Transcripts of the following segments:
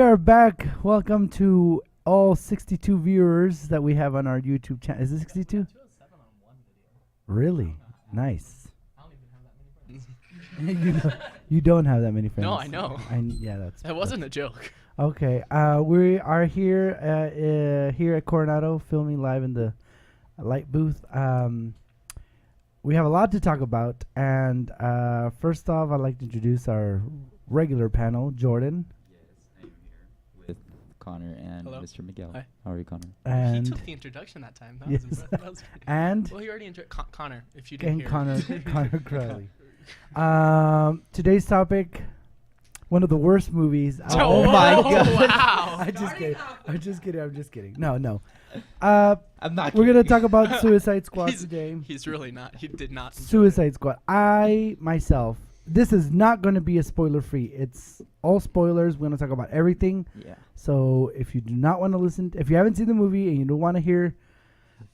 are back. Welcome to all 62 viewers that we have on our YouTube channel. Is it 62? Really? Nice. you don't have that many friends. No, I know. Yeah, that's. That wasn't a joke. Okay. We are here at Coronado filming live in the light booth. We have a lot to talk about, and first off, I'd like to introduce our regular panel, Jordan. Yes, I'm here with Connor and Hello. Mr. Miguel. Hi. How are you, Connor? And He took the introduction that time. That Yes. was impressive. That was and well, he already Connor, if you didn't hear. Connor Crowley. Today's topic, one of the worst movies. Oh my God. Wow. I'm just kidding. No. I'm not. We're gonna talk about Suicide Squad today. He's really not. He did not. enjoy it. Suicide Squad. Myself, this is not going to be a spoiler-free. It's all spoilers. We're going to talk about everything. Yeah. So if you do not want to listen, if you haven't seen the movie and you don't want to hear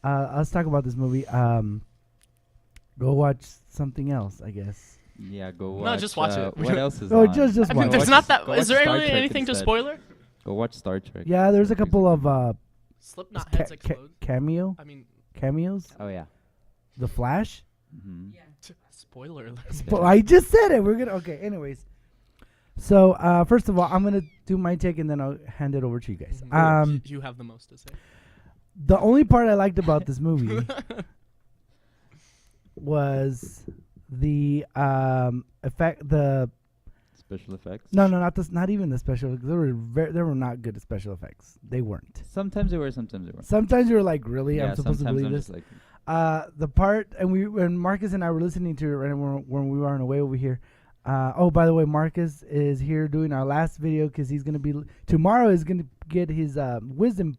us talk about this movie, go watch something else, I guess. Yeah, go watch. No, just watch it. What else is Oh, on? just I mean, watch. there's not that. Go Is watch there Star really Trek anything to instead. spoiler? Go watch Star Trek. Yeah, there's a couple of Slipknot heads explode. I mean, cameos. Oh yeah. The Flash. Mm-hmm. spoiler alert. I just said it. We're gonna okay. Anyways, so first of all, I'm gonna do my take and then I'll hand it over to you guys. You have the most to say. The only part I liked about this movie was the effect. The Special effects. no, not even the special. They were not good at special effects. They weren't. Sometimes they were. Sometimes they weren't. Sometimes you were like, really, Yeah, I'm supposed to sometimes believe I'm this. just like, The part, and when Marcus and I were listening to it right when we were on the way over here. Oh, by the way, Marcus is here doing our last video because he's gonna be tomorrow is gonna get his wisdom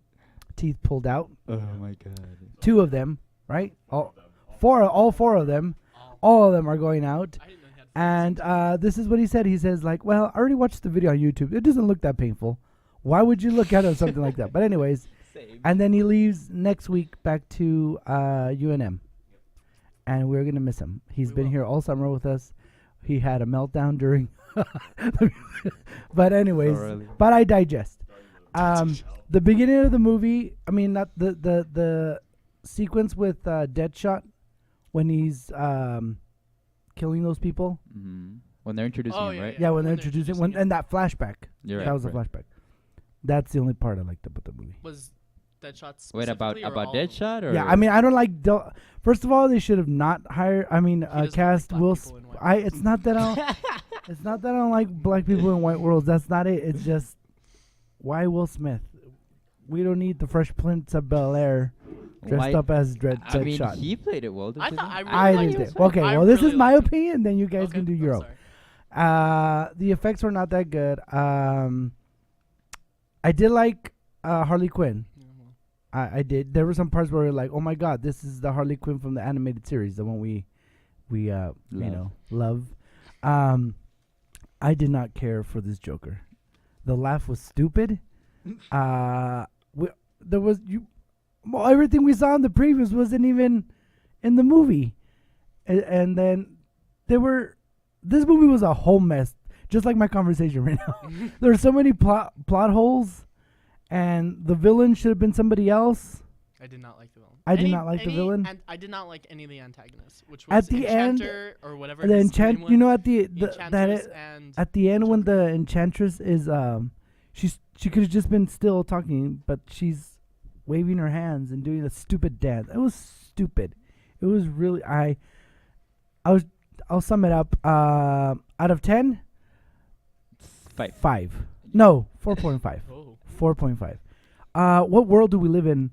teeth pulled out. oh my god. 2 of them, right? All 4 of them. All of them are going out. I didn't know he had. And this is what he said. He says like, well, I already watched the video on YouTube. It doesn't look that painful. Why would you look at it something like that? But anyways. Same. And then he leaves next week back to UNM. And we're going to miss him. He's been here all summer with us. He had a meltdown during. But anyways, Thoroughly. but I digest. The beginning of the movie, I mean, not the sequence with Deadshot when he's killing those people. Mm-hmm. When they're introducing Oh, him, yeah, right? Yeah, when they're introducing him. and that flashback. You're That right, was a right. flashback. That's the only part I liked about the movie. Was Deadshot Wait, about specifically or all of them? Deadshot or? Yeah, I mean, I don't like. First of all, they should have not hired. I mean, doesn't like cast black Will. people in white It's not that I. Don't, it's not that I don't like black people in white worlds. That's not it. It's just why Will Smith? We don't need the Fresh Prince of Bel-Air dressed Why- up as I mean, Deadshot. he played it well. I didn't thought he? I really I liked didn't. it. think- Okay, I well, this really is my liked it. opinion. Then you guys Okay, can do I'm your own. sorry. The effects were not that good. I did like Harley Quinn. Yeah, well, I did. There were some parts where like, oh my god, this is the Harley Quinn from the animated series, the one we love. I did not care for this Joker. The laugh was stupid. There was everything we saw in the previews wasn't even in the movie, and then this movie was a whole mess, just like my conversation right now. There are so many plot holes. And the villain should have been somebody else. I did not like the villain. I did not like the villain. And I did not like any of the antagonists, which was At the end, Enchanter or whatever. The his enchant, name you know, was. at the Enchantress and at the end when the enchantress is she could have just been still talking, but she's waving her hands and doing a stupid dance. It was stupid. It was really I'll sum it up. Out of 10, 5. No, 4.5. Oh. 4.5. What world do we live in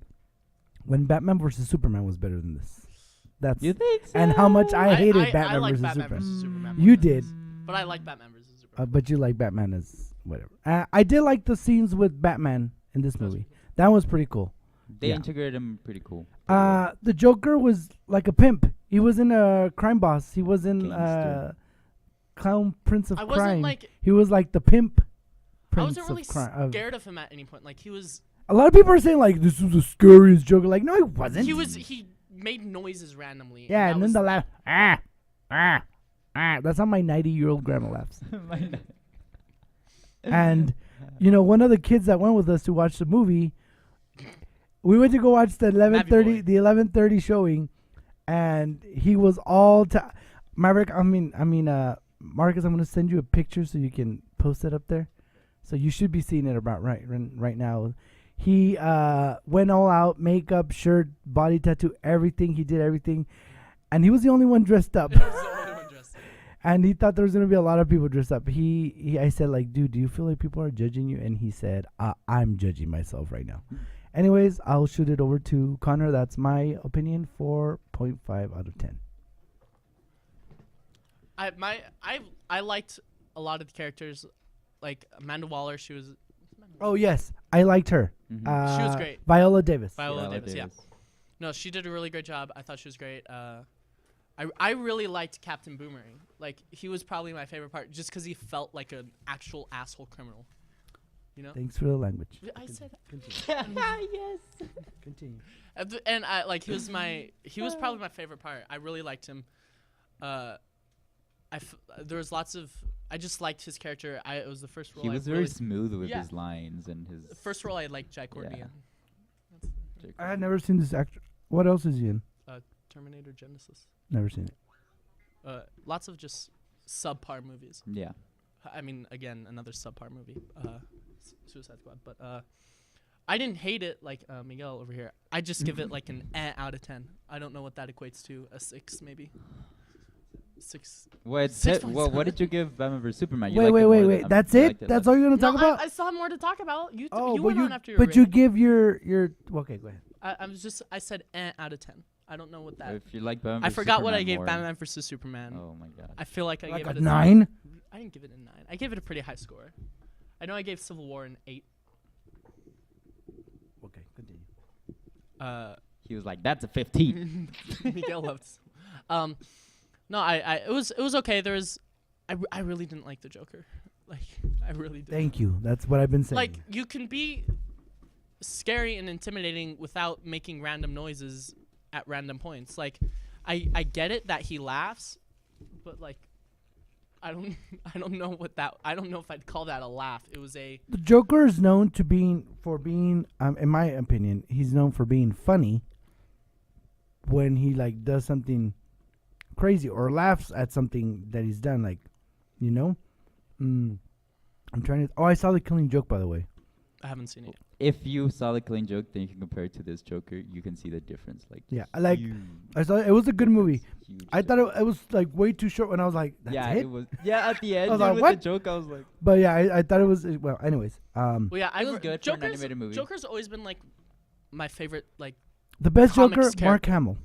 when Batman versus Superman was better than this? That's You think so? and how much I hated I Batman like versus Batman Superman. versus Superman. You more than did. this. But I like Batman versus Superman. But you like Batman as whatever. I did like the scenes with Batman in this movie. That was pretty cool. They Yeah. integrated him pretty cool. The Joker was like a pimp. He wasn't a crime boss. He wasn't Gangster. clown prince of I wasn't crime. like He was like the pimp I prince wasn't really of crime. scared of him at any point. Like he was A lot of people are saying like this was the scariest Joker. Like no, he wasn't. he made noises randomly. Yeah, that and then was- the laugh. That's how my 90-year-old grandma laughs. And one of the kids that went with us to watch the movie, we went to go watch the 11:30 showing, and he was all Maverick. Marcus, I'm gonna send you a picture so you can post it up there. So you should be seeing it about right now. He went all out, makeup, shirt, body tattoo, everything. He did everything, and he was the only one dressed up. And he thought there was gonna be a lot of people dressed up. I said, like, dude, do you feel like people are judging you? And he said, I'm judging myself right now. Anyways, I'll shoot it over to Connor. That's my opinion. 4.5 out of 10. I liked a lot of the characters, like Amanda Waller. She was. Oh yes, I liked her. Mhm. She was great. Viola Davis. Viola Davis. Yeah. No, she did a really great job. I thought she was great. I really liked Captain Boomerang. Like, he was probably my favorite part, just because he felt like an actual asshole criminal. You know. Thanks for the language. I said. Yes. Continue. And I like he was probably my favorite part. I really liked him. There was lots of. I just liked his character. It was the first role. He was very smooth with Yeah. his lines and his. The first role I liked Jack Courtney Yeah. in. I had never seen this actor. What else is he in? Terminator Genesis. Never seen it. Lots of just subpar movies. Yeah. I mean, again, another subpar movie. Suicide Squad. But I didn't hate it like Miguel over here. I just give it like an out of 10. I don't know what that equates to. A 6 maybe. 6. What did you give Batman vs Superman? You Wait. liked it more than- That's you it? liked That's all you're gonna talk about? I still have more to talk about. You but went you on after your but you rating. give your okay, go ahead. I said out of 10. I don't know what that. If you like Batman I vs forgot what I Superman gave more- Batman vs Superman. Oh my god. I feel like I Like gave a it a 9? I didn't give it a 9. I gave it a pretty high score. I know I gave Civil War an 8. Okay, continue. He was like, "That's a 15." Miguel loved. No, it was okay. There was, I really didn't like the Joker. Like, I really didn't. Thank you. That's what I've been saying. Like, you can be scary and intimidating without making random noises at random points. Like, I get it that he laughs, but like, I don't know I don't know if I'd call that a laugh. It was a. The Joker is known to being, in my opinion, he's known for being funny when he like does something crazy or laughs at something that he's done. Like, you know, I'm trying to. Oh, I saw The Killing Joke, by the way. I haven't seen it. If you saw the Killing Joke, then you can compare it to this Joker. You can see the difference. Like, Yeah, I like. huge I saw it was a good movie. huge I thought it was like way too short when I was like, that's yeah, it? was. Yeah, at the end was dude, like, with what? the joke, I was like, But yeah, I thought it was well. Anyways, Well, yeah, It was good for an animated movie. Joker's always been like my favorite. Like, the best Comics Joker, Mark character. Hamill.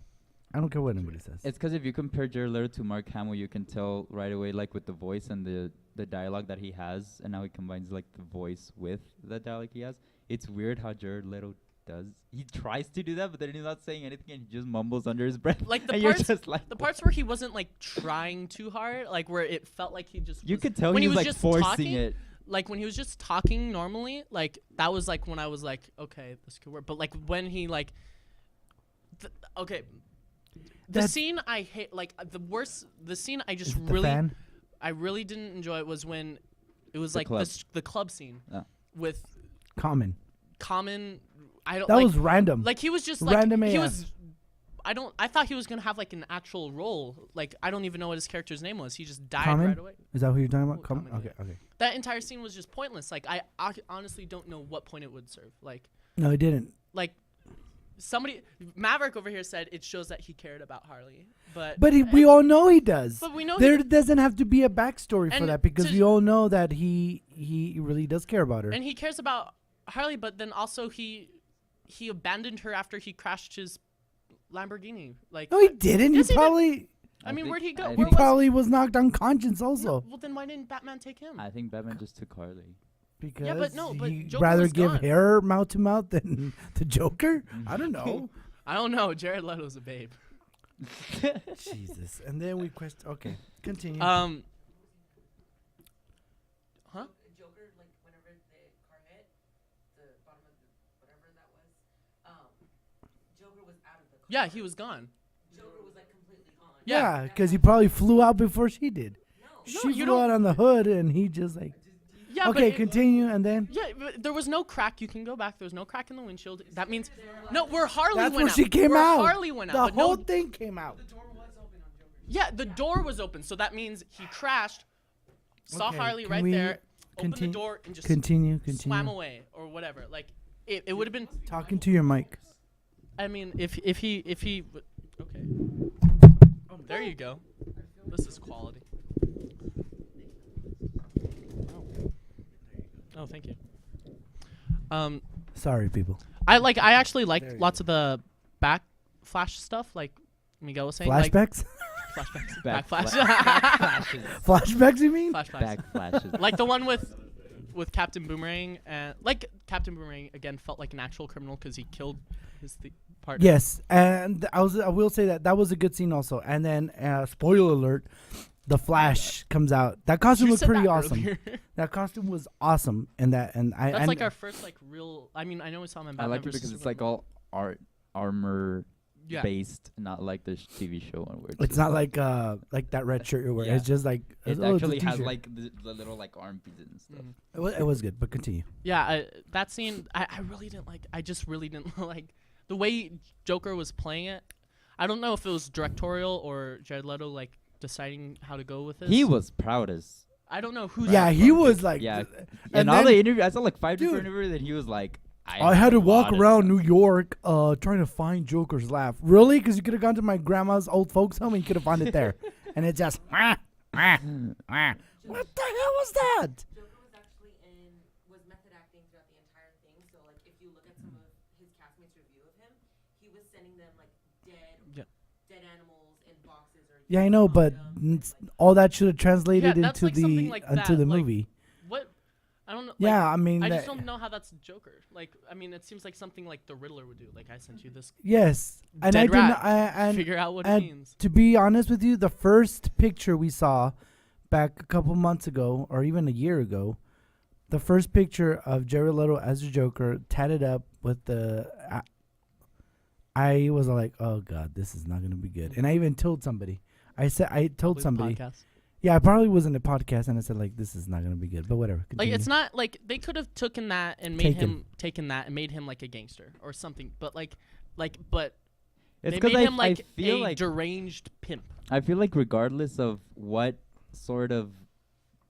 I don't care what anybody says. it's because if you compare Jared Leto to Mark Hamill, you can tell right away, like with the voice and the dialogue that he has, and how he combines like the voice with the dialogue he has. It's weird how Jared Leto does. He tries to do that, but then he's not saying anything, and he just mumbles under his breath. Like the and parts, you're just like, the parts where he wasn't like trying too hard, like where it felt like he just. you was, could tell when he was like just forcing talking, it. Like when he was just talking normally, like that was like when I was like, okay, this could work. But like when he like, okay, the That's- scene I hate, like the scene I just Is it the really, fan? I really didn't enjoy it was when it was The like club. the club scene Oh. with Common. Common. I don't That like, was random. like he was just like Random he AF. was. I thought he was gonna have like an actual role. Like I don't even know what his character's name was. He just died Common? right away. Is that who you're talking about? Oh, Common? Common, Okay, okay. That entire scene was just pointless. Like I honestly don't know what point it would serve. No, it didn't. Like somebody Maverick over here said it shows that he cared about Harley, but We all know he does. but we know There doesn't have to be a backstory for And that because to- we all know that he really does care about her. and he cares about Harley, but then also he abandoned her after he crashed his Lamborghini. Like No, he didn't. Yes, he he did. probably I mean, where'd he go? I Where he think- was probably was knocked unconscious No, also well, then why didn't Batman take him? I think Batman just took Harley. because but he'd Joker rather was give gone. hair mouth to mouth than the Joker. I don't know. I don't know. Jared Leto's a babe. Jesus. And then we question. Okay, continue. Huh? Joker, like whenever the car hit the bottom of the whatever that was, Joker was out of the car. Yeah, he was gone. Joker was like completely gone. yeah, because he probably flew out before she did. No. She you flew don't- out on the hood, and he just like. Yeah, Okay, but continue, and then yeah, but there was no crack. You can go back. There was no crack in the windshield. That means no. Where Harley that's went where out. she came where out. Harley went The out. But whole no, thing came out. yeah, the door was open, so that means he crashed, saw Okay, Harley can right we there, opened the continue- door, and just Continue, swam continue. away or whatever. Like it would have been. Talking to your mic. I mean, if he okay. There you go. This is quality. Oh, thank you. Sorry, people. I actually There liked you lots of the back flash stuff, like Miguel was saying. Like, Flashbacks? flashbacks. Back Back flash. flashes. Flashbacks, you mean? Flashbacks. Back flashes. Like the one with Captain Boomerang, and like Captain Boomerang again felt like an actual criminal because he killed his partner. Yes, and I will say that was a good scene also. And then, spoiler alert, the Flash comes out. That costume You was said pretty that awesome. earlier. That costume was awesome, and I. That's and like our first like real. I mean, I know we saw him in I Batman like it versus because it's Superman. like all armor Yeah. based, not like the TV show one where It's not like that red shirt you're wearing. Yeah. It's just like It oh, it's a actually has t-shirt. like the little like arm pieces and stuff. Mhm. It was good, but continue. Yeah, that scene I really didn't like. I just really didn't like the way Joker was playing it. I don't know if it was directorial or Jared Leto like deciding how to go with this. He was proud as I don't know who. Yeah, he was like. yeah. and And all then- the interview, I saw like 5 different Dude. interviews that he was like, I had to have a walk lot of around stuff." New York trying to find Joker's laugh. Really? Because you could have gone to my grandma's old folks home and you could have found it there. And it just. What the hell was that? Joker was actually was method acting throughout the entire thing. So like if you look at some of his castmates' review of him, he was sending them like dead animals in boxes or. Yeah, I know, but all that should have translated Yeah, that's into like something the like into that, the like, movie. What? I don't know. Yeah, like, I mean, I that- just don't know how that's Joker. Like, I mean, it seems like something like the Riddler would do. Like, I sent you this. Yes, and Dead I didn't. rat. And Figure out what it and means. to be honest with you, the first picture we saw back a couple months ago, or even a year ago, the first picture of Jared Leto as the Joker, tatted up with the. I was like, oh god, this is not gonna be good. And I even told somebody. I told Probably the somebody. podcast. Yeah, I probably was in a podcast, and I said like, this is not gonna be good. But whatever. Like, it's continue. not like they could have taken that and made Taken. him taken that and made him like a gangster or something. But but It's they because made him like I feel a like deranged pimp. I feel like regardless of what sort of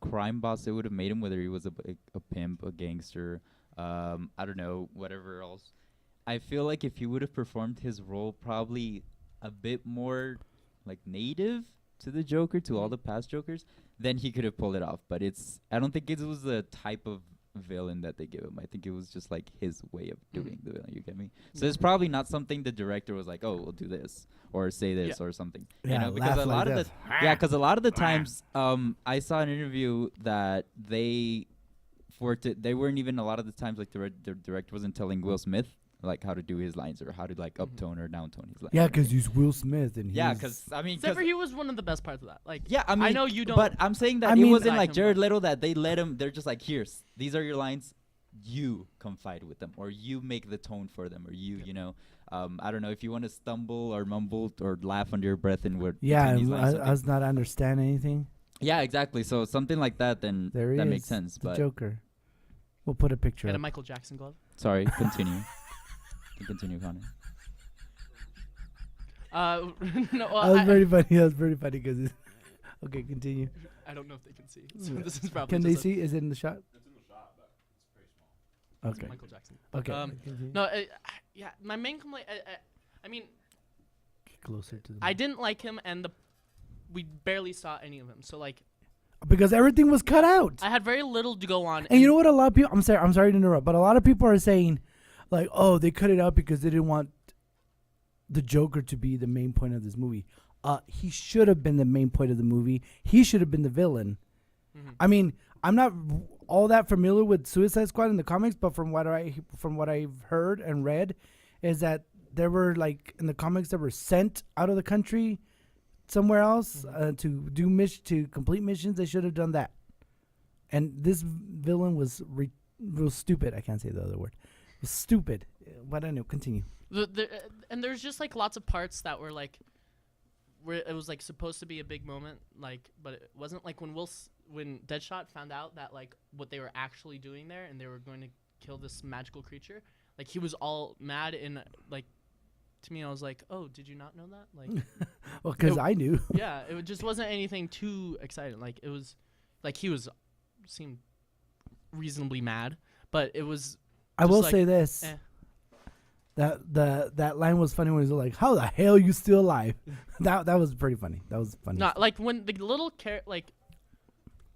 crime boss it would have made him, whether he was a pimp, a gangster, I don't know, whatever else. I feel like if he would have performed his role probably a bit more like native to the Joker, to all the past Jokers, then he could have pulled it off. But I don't think it was the type of villain that they give him. I think it was just like his way of doing the villain. You get me? So it's probably not something the director was like, oh, we'll do this or say this or something. Yeah, you know, because laugh a lot like of this. because a lot of the times, I saw an interview that they weren't even a lot of the times like the director wasn't telling Will Smith like how to do his lines or how to like uptone or downtone his lines. Yeah, or because anything. he's Will Smith, and Yeah, he's- because I mean, Except 'cause- for he was one of the best parts of that. Like, yeah, I mean, know you don't. but I'm saying that I it mean- wasn't like like him, Jared but- Leto that they let him. They're just like, here's these are your lines. You confide with them, or you make the tone for them, or you know. I don't know if you want to stumble or mumble or laugh under your breath and what. yeah, between these lines, I was not understand anything. yeah, exactly. So something like that, then There he that is, makes sense. the But Joker. We'll put a picture. had a Up. Michael Jackson glove. sorry, continue. Continue, Connor. No, That was very funny. That was very funny because. Okay, continue. I don't know if they can see. So this is probably Can they just a- see? Is it in the shot? it's Okay. Michael Jackson. Okay. Um, No, yeah, my main complaint. I mean, Get closer to the. I didn't like him, and we barely saw any of him. So like, because everything was cut out. I had very little to go on. And you know what? A lot of people. I'm sorry to interrupt, but a lot of people are saying, like, oh, they cut it out because they didn't want the Joker to be the main point of this movie. He should have been the main point of the movie. He should have been the villain. Mhm. I mean, I'm not all that familiar with Suicide Squad in the comics, but from what I've heard and read, is that there were like in the comics that were sent out of the country somewhere else to do to complete missions. They should have done that. And this villain was real stupid. I can't say the other word. It was stupid. But I know. Continue. And there's just like lots of parts that were like, where it was like supposed to be a big moment, like, but it wasn't. Like when when Deadshot found out that like what they were actually doing there and they were going to kill this magical creature, like he was all mad and like to me I was like, oh, did you not know that? Like, Well, because It- I knew. yeah, it just wasn't anything too exciting. Like it was, like he was seemed reasonably mad, but it was I just will like, say this. eh. That line was funny when he was like, "How the hell you still alive?" that was pretty funny. That was funny. not like when the little like.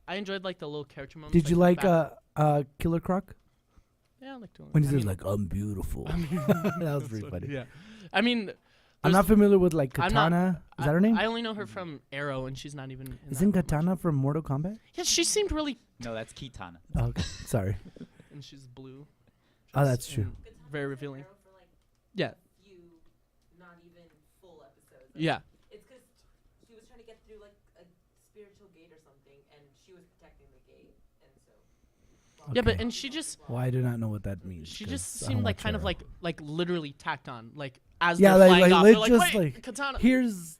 I enjoyed like the little character moments. Did you the like back- Killer Croc Yeah, I liked it. when he I says mean- like, "I'm beautiful"? I mean, That was pretty funny. Yeah, I mean, I'm there's- not familiar with like I'm not- Katana. Is that her name? I only know her from Arrow, and she's not even. In Isn't that much. Katana from Mortal Kombat? Yeah, she seemed really, No, that's Kitana. Oh, okay. Sorry. and she's blue. Oh, that's Just- true. and Very revealing. Arrow for like Yeah, few, not even full episodes. yeah. It's because he was trying to get through like a spiritual gate or something, and she was protecting the gate, and so. Yeah, but Okay. and she just Well, I do not know what that means. she 'cause just I seemed don't like watch kind of Arrow. like literally tacked on, like as Yeah, they're like- flying like off, lit- they're like, just wait, like, katana. Here's.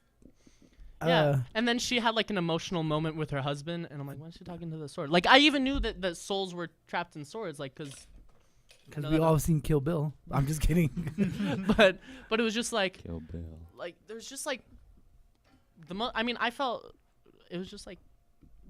Yeah, and then she had like an emotional moment with her husband, and I'm like, why is she talking to the sword? Like I even knew that the souls were trapped in swords, like because Because we all seen Kill Bill. I'm just kidding. but it was just like Kill Bill. there's just like I mean I felt it was just like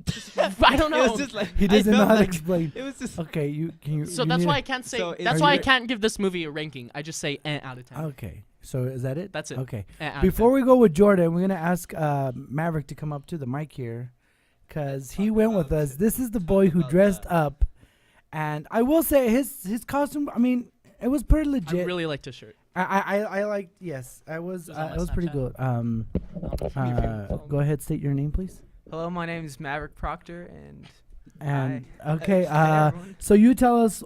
just, I don't know. It was just like He I doesn't know felt how to like explain. It was just Okay, you can you. So you that's need why to- I can't say. So is- That's Are why I you- can't give this movie a ranking. I just say out of 10. Okay, so is that it? That's it. Okay. Out of Before 10. we go with Jordan, we're gonna ask Maverick to come up to the mic here, cause he went with us. This is the boy who dressed up, and I will say his costume. I mean, it was pretty I legit. really liked his shirt. I liked. Yes, I was. It was on my It was pretty Snapchat. good. Go ahead, state your name, please. Hello, my name is Maverick Proctor, and And Hi. okay, Hi, everyone. so you tell us.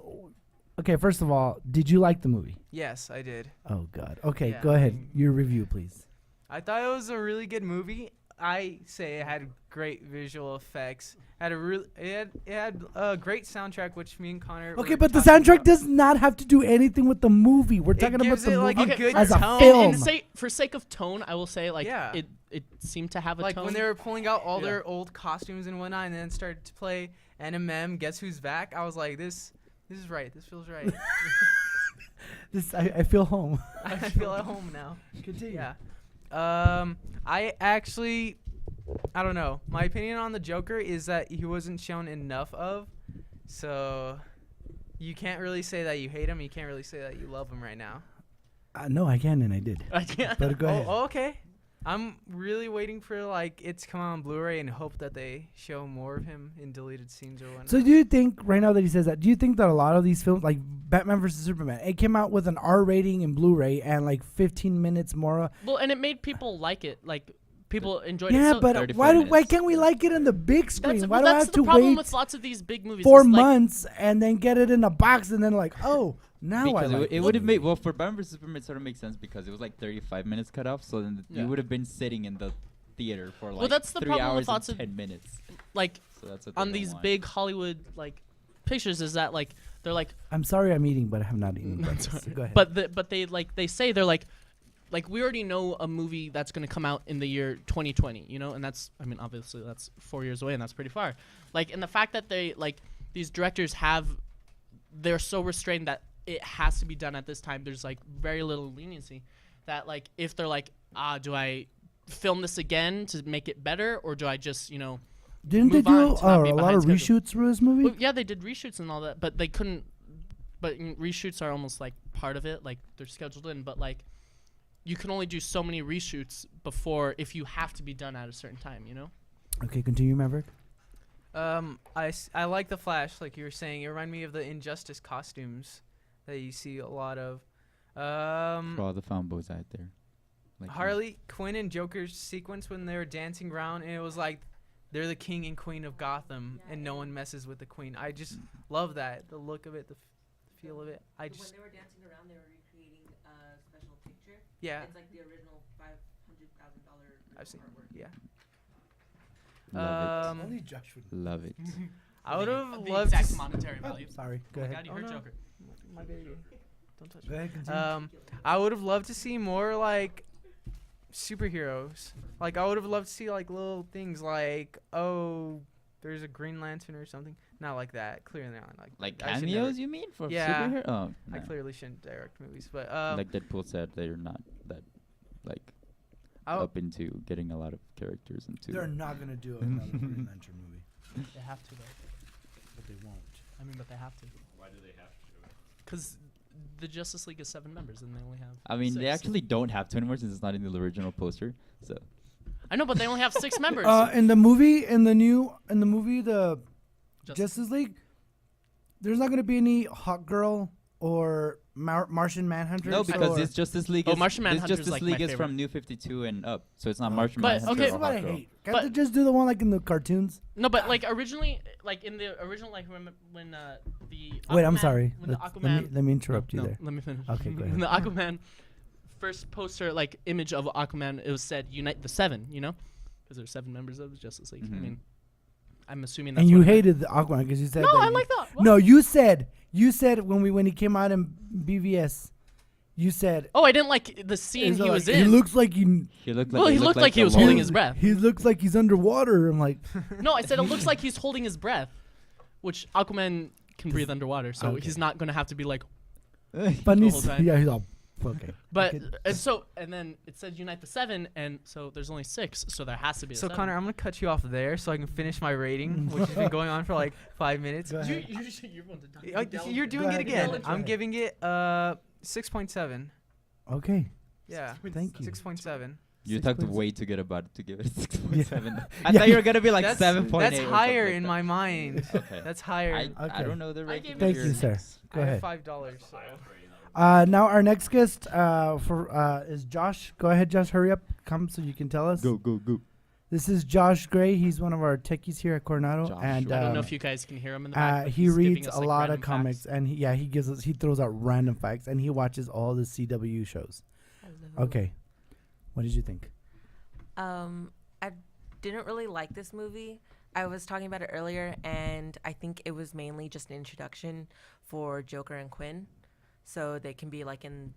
Okay, first of all, did you like the movie? Yes, I did. Oh God. Okay, Yeah. go ahead. Your review, please. I thought it was a really good movie. I say it had great visual effects. It had a great soundtrack, which me and Connor. Okay, were but the talking soundtrack about. does not have to do anything with the movie. We're talking about gives the it, like, movie a good as a tone. film. For sake of tone, I will say like Yeah. it seemed to have a Like tone. when they were pulling out all Yeah. their old costumes and whatnot, and then started to play NMM Guess Who's Back. I was like, this is right. This feels right. I feel home. I feel at home now. Continue. Yeah. I actually, I don't know. My opinion on the Joker is that he wasn't shown enough of. So, you can't really say that you hate him. You can't really say that you love him right now. No, I can, and I did. I can't. But go ahead. Oh, okay. I'm really waiting for like it to come out on Blu-ray and hope that they show more of him in deleted scenes or whatnot. So do you think right now that he says that? Do you think that a lot of these films, like Batman vs Superman, it came out with an R rating in Blu-ray and like 15 minutes more? Well, and it made people like it. Like people enjoyed Yeah, it. So but 34 why minutes. can't we like it in the big screen? that's, Why well, do I that's have the to problem wait with lots of these big movies. 4 is, like, months and then get it in a box and then like, oh, now because I like it would have made for Batman vs Superman it sort of makes sense because it was like 35 minutes cut off, so then Yeah. you would have been sitting in the theater for like Well, that's the 3 problem hours with lots and of 10 minutes. like So that's what they on don't these want. big Hollywood like pictures is that like they're like I'm sorry I'm eating, but I have not eaten. That's breakfast. Go ahead. but they like they say they're like we already know a movie that's going to come out in the year 2020, you know, and that's, I mean, obviously that's 4 years away and that's pretty far. Like, and the fact that they, like, these directors they're so restrained that it has to be done at this time. There's, like, very little leniency that, like, if they're like, do I film this again to make it better, or do I just, you know, Didn't they move on do to not be a lot behind of schedule? reshoots for this movie? well, yeah, they did reshoots and all that, but they couldn't, reshoots are almost, like, part of it. Like, they're scheduled in, but, like, you can only do so many reshoots before if you have to be done at a certain time, you know? Okay, continue, Maverick. I like the Flash, like you were saying. It reminded me of the Injustice costumes that you see a lot of. For all the fanboys out there. Like Harley Quinn and Joker's sequence when they were dancing around, and it was like they're the king and queen of Gotham, and no one messes with the queen. I just love that, the look of it, the feel of it. When they were dancing around, they were recreating a special picture. Yeah, It's like the original $500,000 I've seen. artwork. Yeah. Love Josh would. it. Love it. I would have The loved to exact s- monetary value. Sorry, go Oh my ahead. God, you Oh, heard no. Joker. my baby. Don't touch Go me. ahead, continue. I would have loved to see more like superheroes. Like I would have loved to see like little things like, oh, there's a Green Lantern or something. Not like that. Clearly not Like I should cameos, never- you mean for Yeah. superhero? Oh, I no. clearly shouldn't direct movies, but Like Deadpool said, they're not that like I'll- up into getting a lot of characters into. They're not gonna do another Green Lantern movie, They have to though. but they won't. I mean, but they have to. Why do they have to do it? Because the Justice League is 7 members and they only have. I mean, they 6. actually don't have to anymore since it's not in the original poster. So I know, but they only have 6 members. In the movie, the Justice League, there's not gonna be any Hawk Girl or Martian Manhunter. no, because or this Justice League Oh, is Martian this Manhunter's Justice like my League is favorite. from New 52 and up, so it's not Martian But, Manhunter. okay, This or is what I Hawk Girl. hate. Can't But- they just do the one like in the cartoons? No, but like originally, like in the original, like when the Wait, I'm Aquaman- sorry. when the Let Aquaman. me interrupt you No, there. let me finish. Okay, go When the Aquaman first poster, like image of Aquaman, it was said unite the 7. You know, because there's 7 members of the Justice League. I Mhm. mean, I'm assuming that's And you what it meant. hated the Aquaman because you said No, that I you- like that. What? No, you said when he came out in BVS, you said Oh, I didn't like the scene it's he like, was He in. looks like he. He looked Well, he looked like he a was holding lord. his breath. He looks like he's underwater. I'm like, No, I said it looks like he's holding his breath, which Aquaman can breathe underwater, so okay. he's not gonna have to be like. but The he's whole time. yeah, he's all okay. But Okay. and then it said unite the 7, and so there's only 6, so there has to be. A So 7. Connor, I'm gonna cut you off there so I can finish my rating, which has been going on for like 5 minutes. Go ahead. you're one to talk. You're doing ahead, it go again. ahead, go I'm ahead. giving it 6.7. Okay, Yeah, thank you. 6.7. You talked 6.7. way too good about it to give it 6.7. I Yeah. thought you were gonna be like That's 7.8. That's or higher something in like my mind. that. Okay. That's higher. I Okay. don't know the I ranking. gave of Thank your- you, sir. Go I ahead. have $5. So. Now our next guest is Josh. Go ahead, Josh. Hurry up, come so you can tell us. Go go go. This is Josh Gray. He's one of our techies here at Coronado, Josh and I don't know um, if you guys can hear him in the back. but he he's giving reads us, a like, lot random of comics, facts. and he throws out random facts, and he watches all the CW shows. Okay, what did you think? I didn't really like this movie. I was talking about it earlier, and I think it was mainly just an introduction for Joker and Quinn, so they can be like in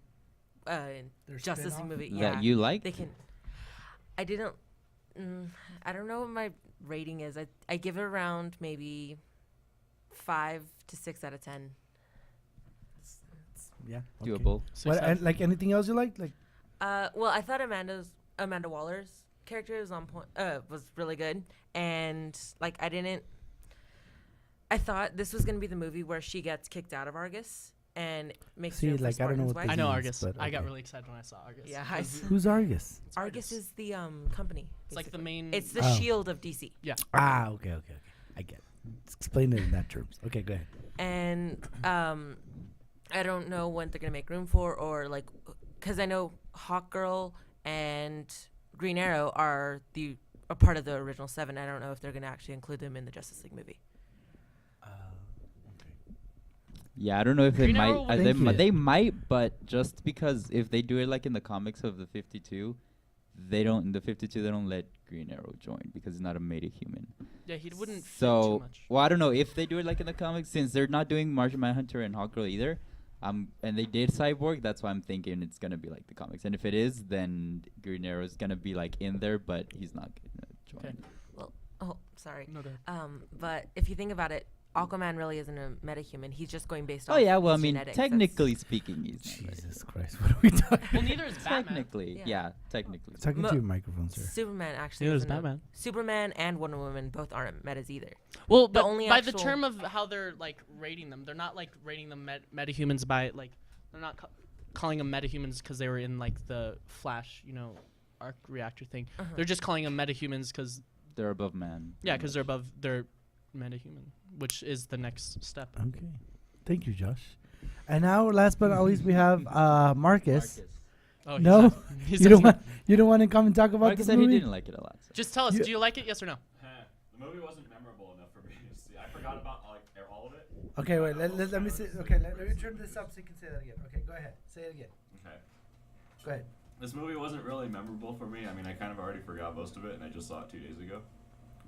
Justice League spin-off? movie. That Yeah, you like? they can. I didn't. I don't know what my rating is. I give it around maybe 5 to 6 out of 10. Yeah, okay. Doable. What, and, like anything else you liked? Like Well, I thought Amanda Waller's character was on point. Was really good, and like I thought this was gonna be the movie where she gets kicked out of Argus and makes See, room for like, I don't know Spartan's what wife. I know means, Argus. but I got okay. really excited when I saw Argus. Yeah, 'cause who's Argus? it's Argus is the company. It's like the basically. main. It's the Oh. shield of DC. Ah, okay. I get it. Explain it in that terms. Okay, go ahead. And I don't know what they're gonna make room for, or like, because I know Hawkgirl and Green Arrow are a part of the original 7. I don't know if they're gonna actually include them in the Justice League movie. Yeah, I don't know if they Green might. Arrow would Thank you. They might, but just because if they do it like in the comics of the 52, they don't. In the 52, they don't let Green Arrow join because he's not a made human. Yeah, he wouldn't fit too So, much. well, I don't know if they do it like in the comics, since they're not doing Martian Manhunter and Hawkgirl either. And they did Cyborg. That's why I'm thinking it's gonna be like the comics. And if it is, then Green Arrow is gonna be like in there, but he's not gonna join. Okay. Oh, sorry. No, go ahead. But if you think about it, Aquaman really isn't a metahuman. He's just going based Oh off yeah, well, I his mean, genetics. That's- technically speaking, he's not Jesus Christ, what are we talking? Well, neither is Batman. technically, Yeah. yeah, technically. Talking Mo- to your microphone, sir. Superman actually. Neither is isn't a- Batman. Superman and Wonder Woman both aren't metas either. Well, The but only by the actual- term of how they're like rating them, they're not like rating them metahumans by like they're not calling them metahumans because they were in like the Flash, arc reactor thing. Uh-huh. They're just calling them metahumans because They're above man. because they're above they're metahuman, which is the next step. Okay, thank you, Josh. And now, last but not least, we have Marcus. Oh, No, he's you don't not- want to come and talk about Marcus this said movie? he didn't like it a lot. So. Just tell us, You- do you like it? Yes or no? The movie wasn't memorable enough for me to see. I forgot about like all of it. Okay, wait. Let me see. Okay, let me turn this up so you can say that again. Okay, go ahead. Say it again. Okay. Go ahead. This movie wasn't really memorable for me. I mean, I kind of already forgot most of it, and I just saw it 2 days ago.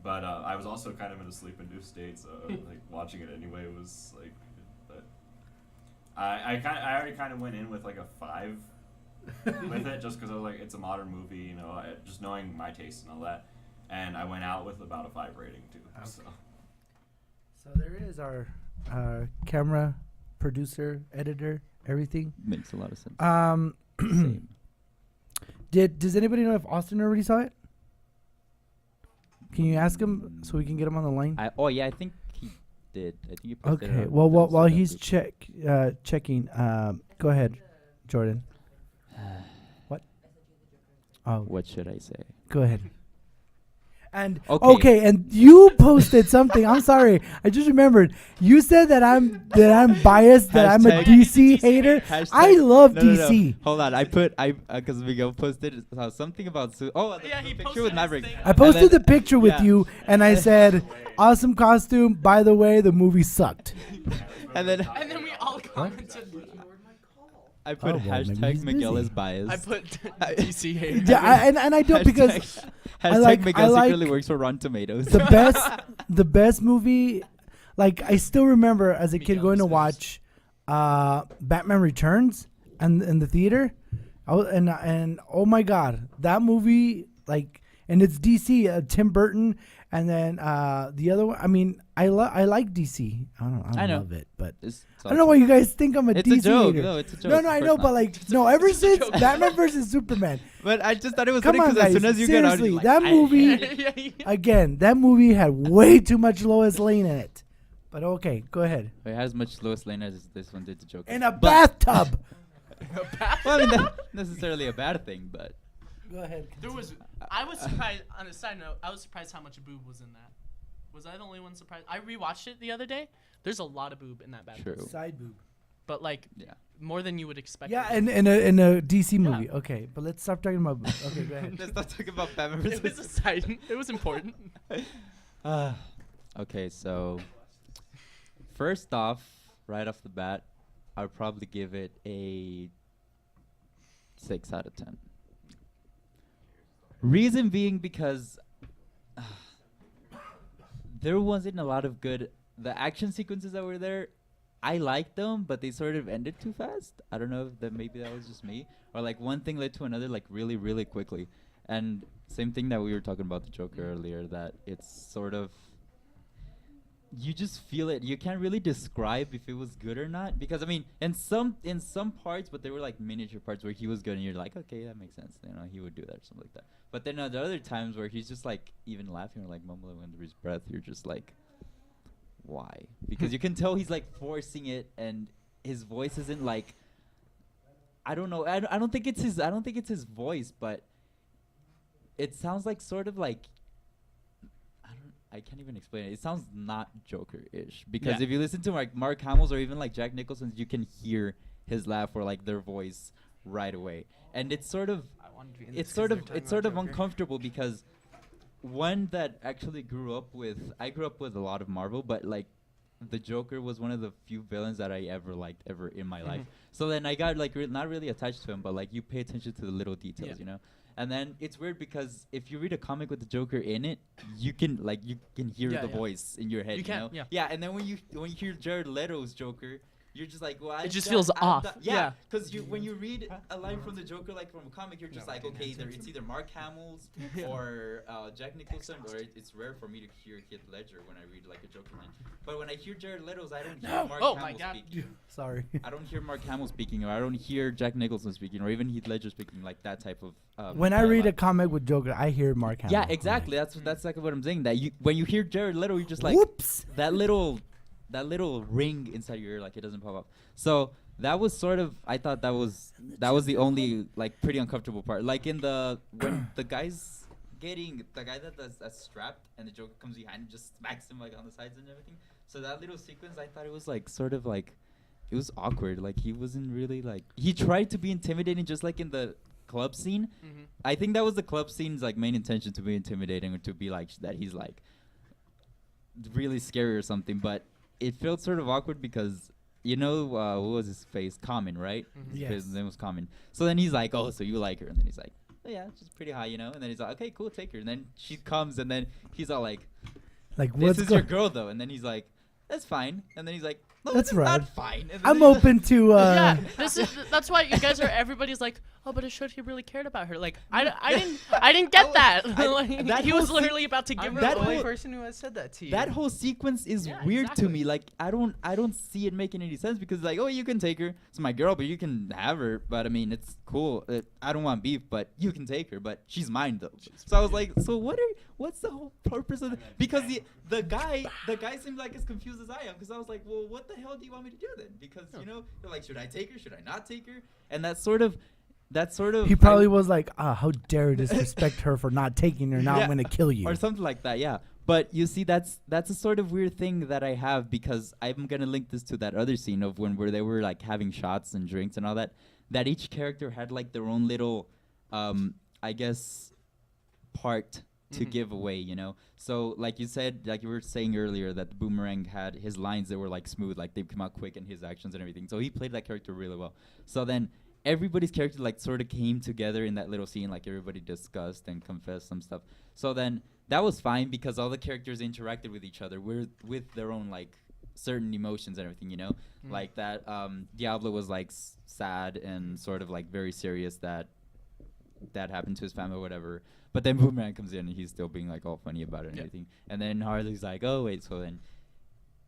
But I was also kind of in a sleep-induced state, so like watching it anyway was like. But I already kind of went in with like a 5 with it, just because I was like, it's a modern movie, just knowing my taste and all that. And I went out with about a 5 rating too. Okay. So So there is our camera, producer, editor, everything. Makes a lot of sense. Um, Same. does anybody know if Austin already saw it? Can you ask him so we can get him on the line? Oh yeah, I think he did. I think he posted it Okay. on Well, the while Instagram he's group. checking, go ahead, Jordan. What? Oh, What should I say? go ahead. And Okay. okay, and you posted something. I'm sorry, I just remembered. You said that I'm biased, that I'm a Hashtag- DC hater. I love No, no, no. DC. Hold on, because Miguel posted something about the Yeah, he picture posted with his Maverick. thing. I posted then- the picture with yeah. you, and I said, "Awesome costume." By the way, the movie sucked. And then And then we all commented. I put Oh, well, maybe hashtag he's Miguel busy. is biased. I put DC hate. Yeah, and I don't because Hashtag Miguel like secretly works for Rotten Tomatoes. the best movie, like I still remember as a kid Miguel going to Esposito. watch Batman Returns and in the theater. And oh my god, that movie, like, and it's DC, Tim Burton, and then the other one. I mean, I like DC. I don't I know. love it, but It's I don't know why you guys think I'm a It's DC a joke. hater. No, it's a joke. No, Of I course know, not. but like, no, ever since Batman versus Superman, But I just thought it was come funny on, because as guys, soon as you get out, seriously, you're like, that I movie. hate it. Again, that movie had way too much Lois Lane in it. But okay, go ahead. It has much Lois Lane as this one did to Joker. In a But- bathtub. Well, I mean, that's not necessarily a bad thing, but Go ahead. There was. I was surprised. On a side note, I was surprised how much boob was in that. Was I the only one surprised? I rewatched it the other day. There's a lot of boob in that Batman. true. Side boob. But like Yeah. more than you would expect. Yeah, and in a DC Yeah. movie. Okay, but let's stop talking about boobs. Okay, go ahead. Let's not talk about Batman it was a side. It was important. Okay, so first off, right off the bat, I would probably give it a 6 out of 10. Reason being because there wasn't a lot of good. The action sequences that were there, I liked them, but they sort of ended too fast. I don't know if maybe that was just me, or like one thing led to another like really, really quickly. And same thing that we were talking about the Joker earlier, that it's sort of, you just feel it. You can't really describe if it was good or not, because I mean, in some parts, but they were like miniature parts where he was good, and you're like, okay, that makes sense. You know, he would do that or something like that. But then at the other times where he's just like even laughing or like mumbling under his breath, you're just like, why? Because you can tell he's like forcing it, and his voice isn't like, I don't know. I don't think it's his voice, but it sounds like sort of like, I can't even explain it. It sounds not Joker-ish, because Yeah. if you listen to like Mark Hamill's or even like Jack Nicholson's, you can hear his laugh or like their voice right away, and it's sort of uncomfortable because one that actually I grew up with a lot of Marvel, but like the Joker was one of the few villains that I ever liked ever in my life. So then I got like not really attached to him, but like you pay attention to the little details, Yeah. you know. And then it's weird because if you read a comic with the Joker in it, you can hear Yeah, the yeah. voice in your head. You can, know? yeah. And then when you hear Jared Leto's Joker, you're just like, well, It just feels off. Yeah. Because when you read a line from the Joker, like from a comic, you're just like, okay, it's either Mark Hamill's or Jack Nicholson, or it's rare for me to hear Heath Ledger when I read like a Joker line. But when I hear Jared Leto's, I don't hear Mark Oh Hamill my God. speaking. Sorry. I don't hear Mark Hamill speaking, or I don't hear Jack Nicholson speaking, or even Heath Ledger speaking, like that type of. When I read a dialogue. comic with Joker, I hear Mark Hamill. Yeah, exactly. That's exactly what I'm saying. That when you hear Jared Leto, you're just like, Whoops. that little ring inside your ear, like it doesn't pop up. So that was sort of, I thought that was the only like pretty uncomfortable part. Like in when the guy that's strapped and the Joker comes behind and just smacks him like on the sides and everything. So that little sequence, I thought it was like sort of like, it was awkward. Like he wasn't really like, he tried to be intimidating just like in the club scene. Mhm. I think that was the club scene's like main intention, to be intimidating or to be like that he's like really scary or something. But it felt sort of awkward because what was his face? Common, right? Mhm. Yes. His name was Common. So then he's like, oh, so you like her? And then he's like, oh, yeah, she's pretty high, And then he's like, okay, cool, take her. And then she comes, and then he's all like, Like, this what's is your girl though. And then he's like, that's fine. And then he's like, No, That's this is right. not fine. And I'm then- open to. Yeah, that's why you guys are. Everybody's like, oh, but it showed he really cared about her. Like, I didn't get that. Like, that he was whole literally about to give I'm her the that only whole- person who has said that to you. That whole sequence is Yeah, weird to exactly. me. Like I don't see it making any sense because like, oh, you can take her. It's my girl, but you can have her. But I mean, it's cool. I don't want beef, but you can take her. But she's mine though. So I was like, so what's the whole purpose of it? Because the guy seemed like as confused as I am. Because I was like, well, what the hell do you want me to do then? Because you know, they're like, should I take her? Should I not take her? And that's sort of. He probably was like, how dare you disrespect her for not taking her? Now Yeah. I'm gonna kill you. Or something like that, yeah. But you see, that's a sort of weird thing that I have because I'm gonna link this to that other scene of where they were like having shots and drinks and all that. That each character had like their own little, I guess, part to give away, you know. So like you said, like you were saying earlier, that the Boomerang had his lines that were like smooth, like they come out quick, and his actions and everything. So he played that character really well. So then everybody's character like sort of came together in that little scene, like everybody discussed and confessed some stuff. So then that was fine because all the characters interacted with each other with their own like certain emotions and everything, you know. Like that Diablo was like sad and sort of like very serious that happened to his family or whatever. But then Boomerang comes in and he's still being like all funny about it and everything. And then Harley's like, oh wait, so then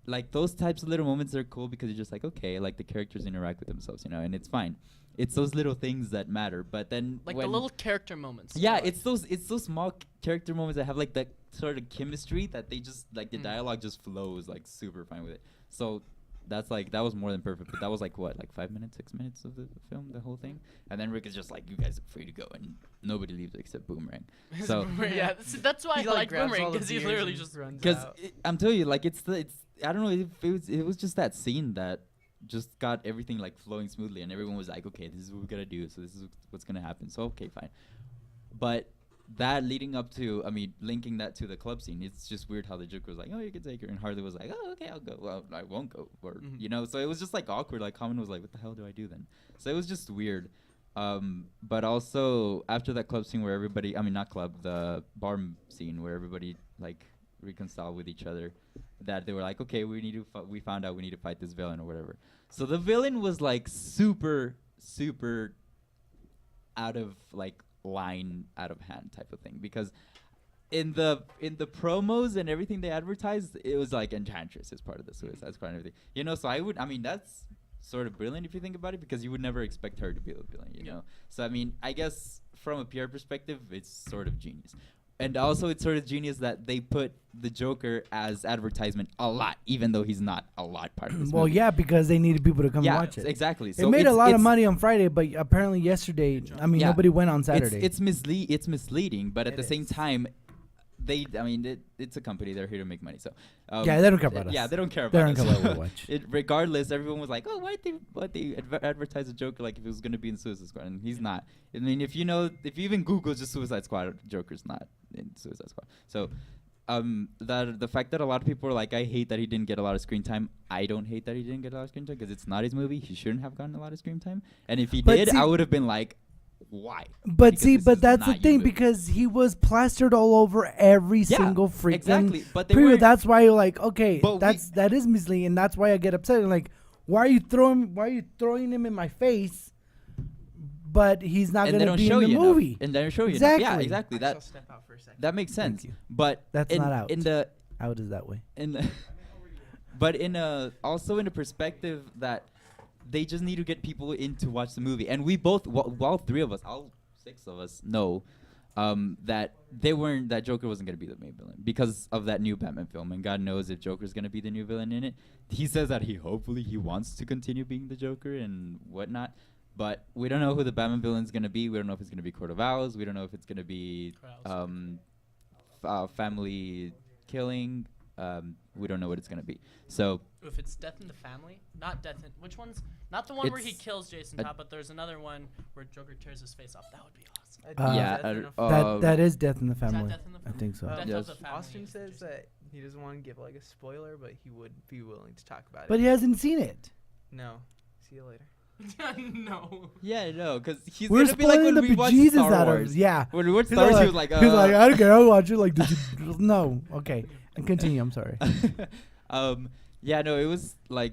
like those types of little moments are cool because you're just like, okay, like the characters interact with themselves, you know, and it's fine. It's those little things that matter. But then like the little character moments. yeah, like, it's those small character moments that have like that sort of chemistry that they just like the dialogue just flows like super fine with it. So that's like that was more than perfect. But that was like what, like 5 minutes, 6 minutes of the film, the whole thing. And then Rick is just like, you guys are free to go, and nobody leaves except Boomerang. So yeah, that's why He, I like grabs Boomerang all the because he beers literally and just runs because out. I'm telling you, like it's I don't know if it was just that scene that just got everything like flowing smoothly, and everyone was like, okay, this is what we're gonna do, so this is what's gonna happen. So okay, fine. But that leading up to, I mean, linking that to the club scene, it's just weird how the Joker was like, oh, you can take her, and Harley was like, oh, okay, I'll go. Well, I won't go, or you know. So it was just like awkward. Like Common was like, what the hell do I do then? So it was just weird. But also after that club scene where everybody, I mean, not club, the bar scene where everybody like reconciled with each other, that they were like, okay, we found out we need to fight this villain or whatever. So the villain was like super out of like line, out of hand type of thing, because in the promos and everything they advertised, it was like Enchantress is part of the Suicide Squad and everything, you know. So I mean that's sort of brilliant if you think about it, because you would never expect her to be the villain, you know. So I mean, I guess from a PR perspective, it's sort of genius. And also, it's sort of genius that they put the Joker as advertisement a lot, even though he's not a lot part of this Well, movie. yeah, because they needed people to come Yeah, watch it. exactly. It So made a it's- lot of it's- money on Friday, but apparently yesterday, I mean, Yeah. nobody went on Saturday. It's misleading, but at It the same is. time, it's a company. They're here to make money. So Yeah, they don't care about us. Yeah, they don't care They about don't us. care about what we watch. Regardless, everyone was like, "Oh, why'd they advertise a Joker like if it was gonna be in Suicide Squad?" And he's not. I mean, if you even Google just Suicide Squad, Joker's not in Suicide Squad. So, that the fact that a lot of people are like, "I hate that he didn't get a lot of screen time." I don't hate that he didn't get a lot of screen time because it's not his movie. He shouldn't have gotten a lot of screen time. And if he But did, see- I would have been like, "Why?" But Because see, this but is that's the not your thing, movie. because he was plastered all over every Yeah, single freaking exactly. But they preview. weren't- That's why you're like, okay, But that is misleading, and that's why I get upset. Like, why are you throwing him in my face? But he's not and they gonna don't be show in the you movie. enough. And they don't show you enough. Yeah, Exactly. exactly. I shall step out for a second. That makes sense. you. But That's not out. in the Out is that way. in the but in a also in a perspective that they just need to get people in to watch the movie. And we both, all three of us, all six of us know that that Joker wasn't going to be the main villain because of that new Batman film. And God knows if Joker's going to be the new villain in it. He says that he wants to continue being the Joker and whatnot. But we don't know who the Batman villain's going to be. We don't know if it's going to be Court of Owls. We don't know if it's going to be family killing. We don't know what it's going to be. So If it's Death in the Family, not Death in which one's not the one where he It's kills Jason a- Todd, but there's another one where Joker tears his face off. That would be awesome. yeah, Death I in don't- a- That is Death in the Is that Family. Death in the I Family? think so. Death Yes. of the Family. Austin is says Jason. that he doesn't want to give like a spoiler, but he would be willing to talk about But it. he hasn't seen it. No. See you later. No. yeah, no, because he's We're gonna be like spoiling when the we watched bejesus Star out Wars. of yeah. When we watched He's Star Wars, like, he was like, he's like, I don't care, I'll watch it. Like, did you? No, okay, and continue. I'm sorry. Yeah, no, it was like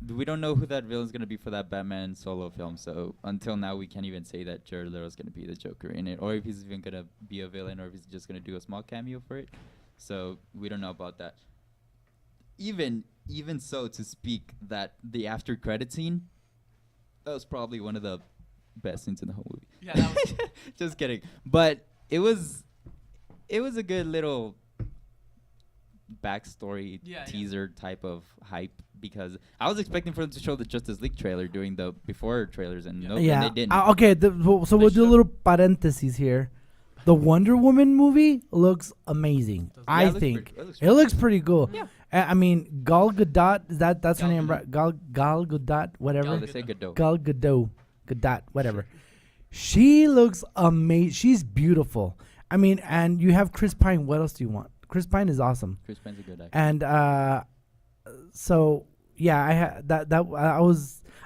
we don't know who that villain's gonna be for that Batman solo film. So until now, we can't even say that Jared Leto's gonna be the Joker in it, or if he's even gonna be a villain, or if he's just gonna do a small cameo for it. So we don't know about that. Even so, to speak that the after credit scene, that was probably one of the best scenes in the whole movie. Yeah, that was Just kidding. But it was a good little backstory Yeah, yeah. teaser type of hype, because I was expecting for them to show the Justice League trailer during the before trailers, and Yeah. nope, Yeah. and they didn't. Okay. So we'll do a should. little parentheses here. The Wonder Woman movie looks amazing. Does it? I Yeah, it looks think pretty- it looks it looks pretty cool. Yeah. I mean, Gal Gadot. That's her Gal name, Gadot. right? Gal Gadot, Oh, whatever. they say Godot. Gal Gadot, whatever. She looks amazing. She's beautiful. I mean, and you have Chris Pine. What else do you want? Chris Pine is awesome. Chris Pine's a good actor. And so yeah, I had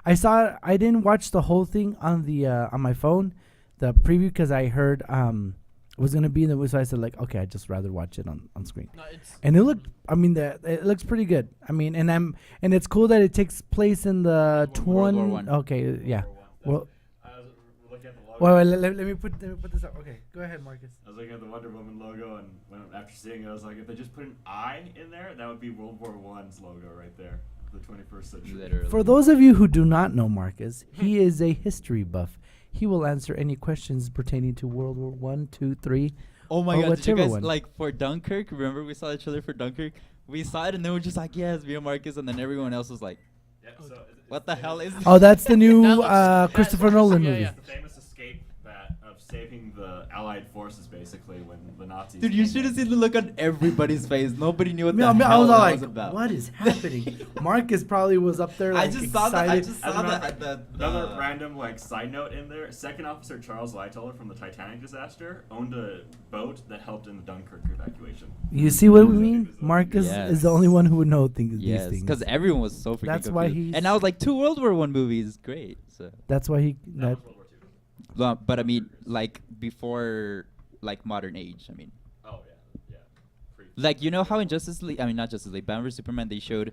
I saw. I didn't watch the whole thing on the on my phone, the preview, because I heard it was gonna be in the movie. So I said like, okay, I'd just rather watch it on screen. no, it's And it looked. I mean, it looks pretty good. I mean, and it's cool that it takes place in the World War One. Okay, yeah. Well, I was looking at the logo. wait, let me put this up. Okay, go ahead, Marcus. I was looking at the Wonder Woman logo, and after seeing it, I was like, if they just put an I in there, that would be World War I's logo right there, the 21st century. Literally. For those of you who do not know Marcus, he is a history buff. He will answer any questions pertaining to World War 1, 2, 3. Oh my Or god, did you whichever guys one. like for Dunkirk? Remember we saw the trailer for Dunkirk? We saw it and they were just like, yes, me and Marcus, and then everyone else was like, Yeah, so what the hell is this? Oh, that's the new That looks- Christopher that's- Nolan yeah, movie. yeah. It's the famous escape of saving the Allied forces, basically, when the Nazis. Dude, you came should have in. seen the look on everybody's face. Nobody knew what I the mean, I hell was that all like, was about. what is happening? Marcus probably was up there like I just saw that. I excited. just As saw a matter that. of fact, The Another random side note in there: Second Officer Charles Lightoller from the Titanic disaster owned a boat that helped in the Dunkirk evacuation. You see what we mean? Marcus is the Yes. only one who would know these yes, things. because everyone was so freaking That's why confused. he's- And I was like, 2 World War One movies, great. So, That's why he. That That, was World War II. but I mean, like before, like modern age. I mean, Oh yeah. like you know how in Justice League, I mean not Justice League, Batman vs Superman, they showed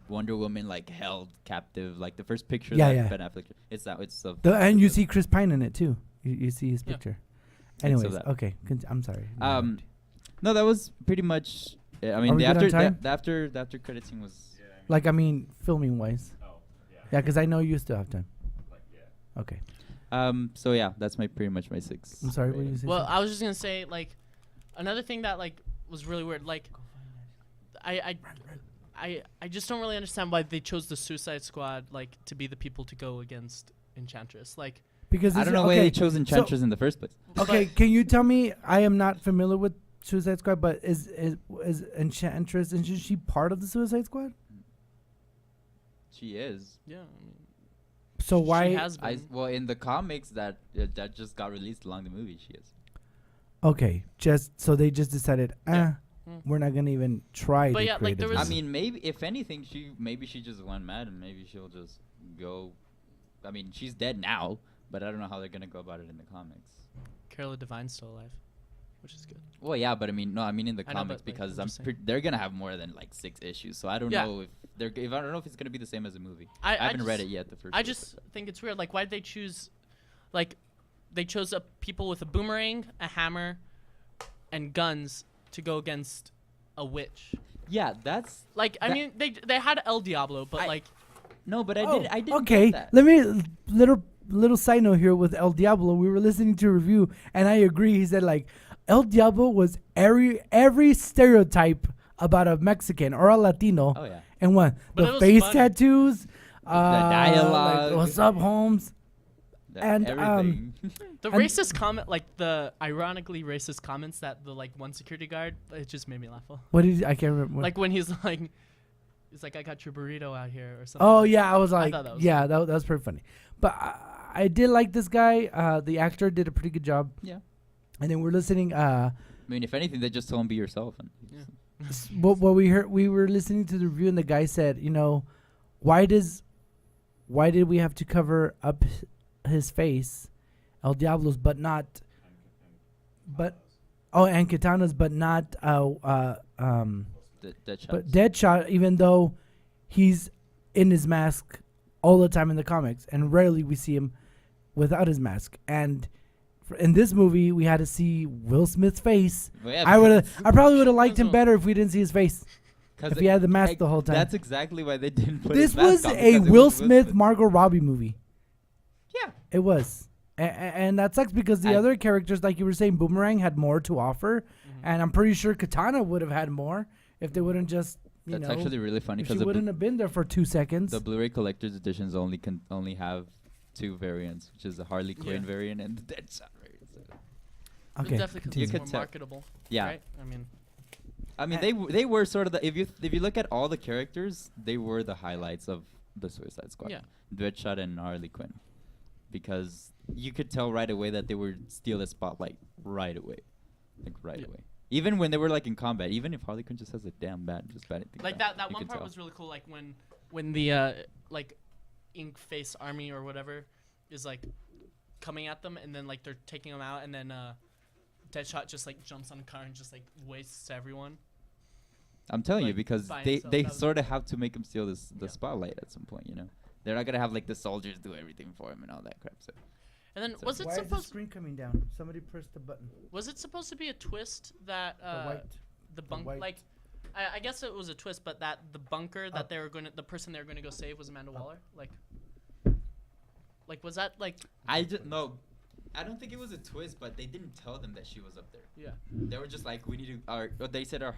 Wonder Woman like held captive, like the first picture Yeah, that yeah. Ben Affleck. It's that. It's of and you see Chris Pine in it too. You see his Yeah. picture. It's of Anyways, that. okay. I'm sorry. No, that was pretty much. I Are mean, we the good on after time? the after credit scene was. Yeah. Like I mean, filming wise. Oh yeah. Yeah, because I know you still have time. Like yeah. Okay. So yeah, that's pretty much my 6. I'm sorry. What rating. did you say? well, I was just gonna say like another thing that like was really weird. Like I just don't really understand why they chose the Suicide Squad like to be the people to go against Enchantress. Like Because I this don't is- know why okay, they chose Enchantress in the first place. Okay, can you tell me? I am not familiar with Suicide Squad, but is Enchantress? Isn't she part of the Suicide Squad? She is. yeah, I mean, So why? she has been. Well, in the comics that just got released along the movie, she is. Okay, just so they just decided, Yeah. Mm. we're not gonna even try. But to yeah, like, create there a was- I movie. mean, maybe if anything, she just went mad, and maybe she'll just go. I mean, she's dead now, but I don't know how they're gonna go about it in the comics. Carola Devine's still alive, which is good. Well, yeah, but I mean, no, I mean in the I know, comics but, like, because I'm I'm just saying. they're gonna have more than like 6 issues, so I don't Yeah. know if I don't know if it's gonna be the same as a movie. I haven't read just- it yet. The first. I book, just but- think it's weird. Like, why did they choose, like, they chose people with a boomerang, a hammer, and guns to go against a witch. yeah, that's Like, I That- mean, they had El Diablo, but like, no, but I did. Okay, Get that. let me little side note here with El Diablo. We were listening to a review, and I agree. He said like El Diablo was every stereotype about a Mexican or a Latino, Oh yeah. and what But it the was face funny. tattoos, dialogue. like, what's up, Holmes? And, everything. the And- racist comment, like the ironically racist comments that the like one security guard, it just made me laugh. What did I can't remember? What, Like when he's like, I got your burrito out here or something. oh yeah, I was like, thought that was yeah, that was pretty funny. But I did like this guy. The actor did a pretty good job. Yeah. And then we're listening. I mean, if anything, they just told him be yourself. And Yeah. What we were listening to the review, and the guy said, you know, why did we have to cover up his face, El Diablo's, but not, and Katana's, but not Deadshot. but Deadshot, even though he's in his mask all the time in the comics, and rarely we see him without his mask. And in this movie, we had to see Will Smith's face. But yeah, I probably would have liked him better if we didn't see his face. 'cause If he had the mask like, the whole time. That's exactly why they didn't put This his mask was on, a because it Will was Smith, Margot Robbie movie. Yeah. It was. And that sucks because the I- other characters, like you were saying, Boomerang had more to offer. And I'm pretty sure Katana would have had more if they wouldn't just, That's actually really funny if she because wouldn't have been there for 2 seconds. the Blu-ray collector's editions only have 2 variants, which is the Harley Quinn Yeah. variant and the Deadshot variant. So. Okay. Definitely because continue. it's You more could tell- marketable. Yeah. Right? I mean, I mean, they were sort of the if you look at all the characters, they were the highlights of the Suicide Squad. Yeah. Deadshot and Harley Quinn, because you could tell right away that they would steal the spotlight right away, like right Yeah. away. Even when they were like in combat, even if Harley Quinn just has a damn bad thing. like that one part was really cool. Like when the like ink face army or whatever is like coming at them, and then like they're taking them out, and then Deadshot just like jumps on a car and just like wastes everyone. I'm telling you like, because by they himself. they That was sort of have to make him steal the Yeah. spotlight at some point. You know, they're not gonna have like the soldiers do everything for him and all that crap. So And then So- was it Why is the supposed screen coming down? Somebody pressed the button. to be a twist that The white. the bunk white. like I guess it was a twist, but that the bunker that Up. the person they were gonna go save was Amanda Waller. Like was that like I just no, I don't think it was a twist, but they didn't tell them that she was up there. yeah. They were just like, we need to. They said they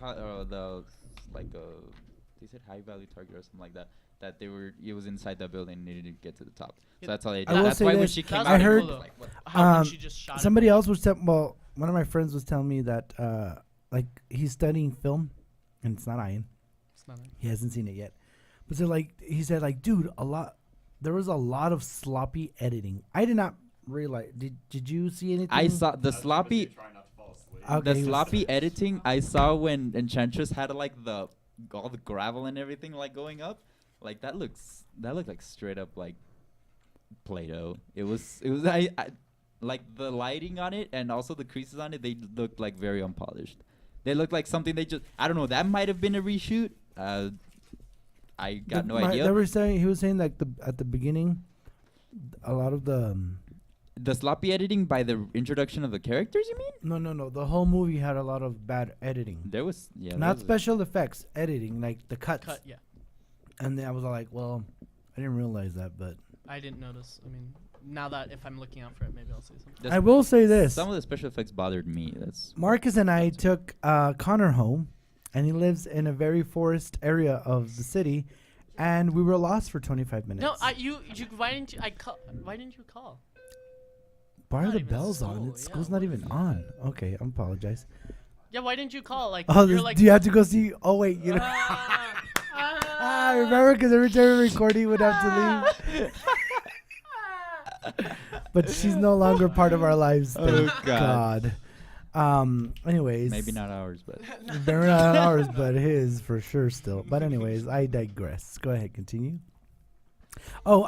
said high value target or something like that. That it was inside that building and needed to get to the top. Yeah, So that's all they I did. will That's say why when this, she That came was out, I pretty heard- cool, though. like, what? How when Um, she just shot it. Somebody else was one of my friends was telling me that like he's studying film, and it's not Ian. It's not He hasn't seen it yet. But so like he said, like, dude, there was a lot of sloppy editing. I did not realize. Did you see anything? I saw the I was gonna say sloppy, try not to fall asleep. Okay, the he was- sloppy editing. I saw when Enchantress had like all the gravel and everything like going up. Like that looked like straight up like Play-Doh. It was I like the lighting on it and also the creases on it. They looked like very unpolished. They looked like something they just I don't know. That might have been a reshoot. I got no idea. He was saying like at the beginning, a lot of the The sloppy editing by the introduction of the characters, you mean? no, the whole movie had a lot of bad editing. There was yeah. Not special effects, editing, like the cuts. cut, yeah. And then I was like, well, I didn't realize that, but I didn't notice. I mean, now that if I'm looking out for it, maybe I'll see something. The I will say this. Some of the special effects bothered me. That's Marcus and I took Connor home, and he lives in a very forest area of the city, and we were lost for 25 minutes. No, you why didn't you call? Why are not the even bells on? school, It's yeah, school's what not is even it? on. Okay, I apologize. Yeah, why didn't you call? Like Oh, you're like do you have to go see? Oh wait, you know. Remember? Because every time we record, he would have to leave. But she's no longer part of our lives. Oh, Thank God. God. Anyways. maybe not ours, but They're not ours, but his for sure still. But anyways, I digress. Go ahead, continue. Oh,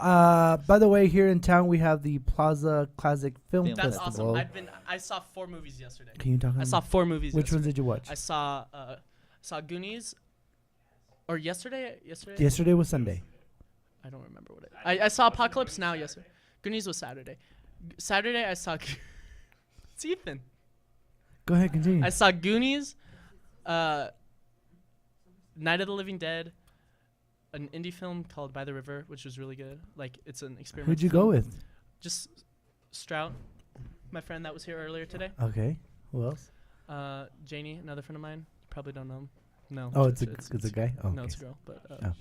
by the way, here in town we have the Plaza Classic Film Film That's Festival. awesome. I saw 4 movies yesterday. Can you talk? I saw 4 movies. Which ones yesterday. did you watch? I saw Goonies. Or yesterday. Yesterday was Sunday. I don't remember what I saw Apocalypse Now yesterday. Goonies was Saturday. Saturday I saw. It's Ethan. Go ahead, continue. I saw Goonies, Night of the Living Dead, an indie film called By the River, which was really good. Like it's an experiment. Who'd you go with? Just Strout, my friend that was here earlier today. Okay. Who else? Janie, another friend of mine. Probably don't know him. No. Oh, it's a guy. Oh, No, okay. it's a girl. But Oh. yeah,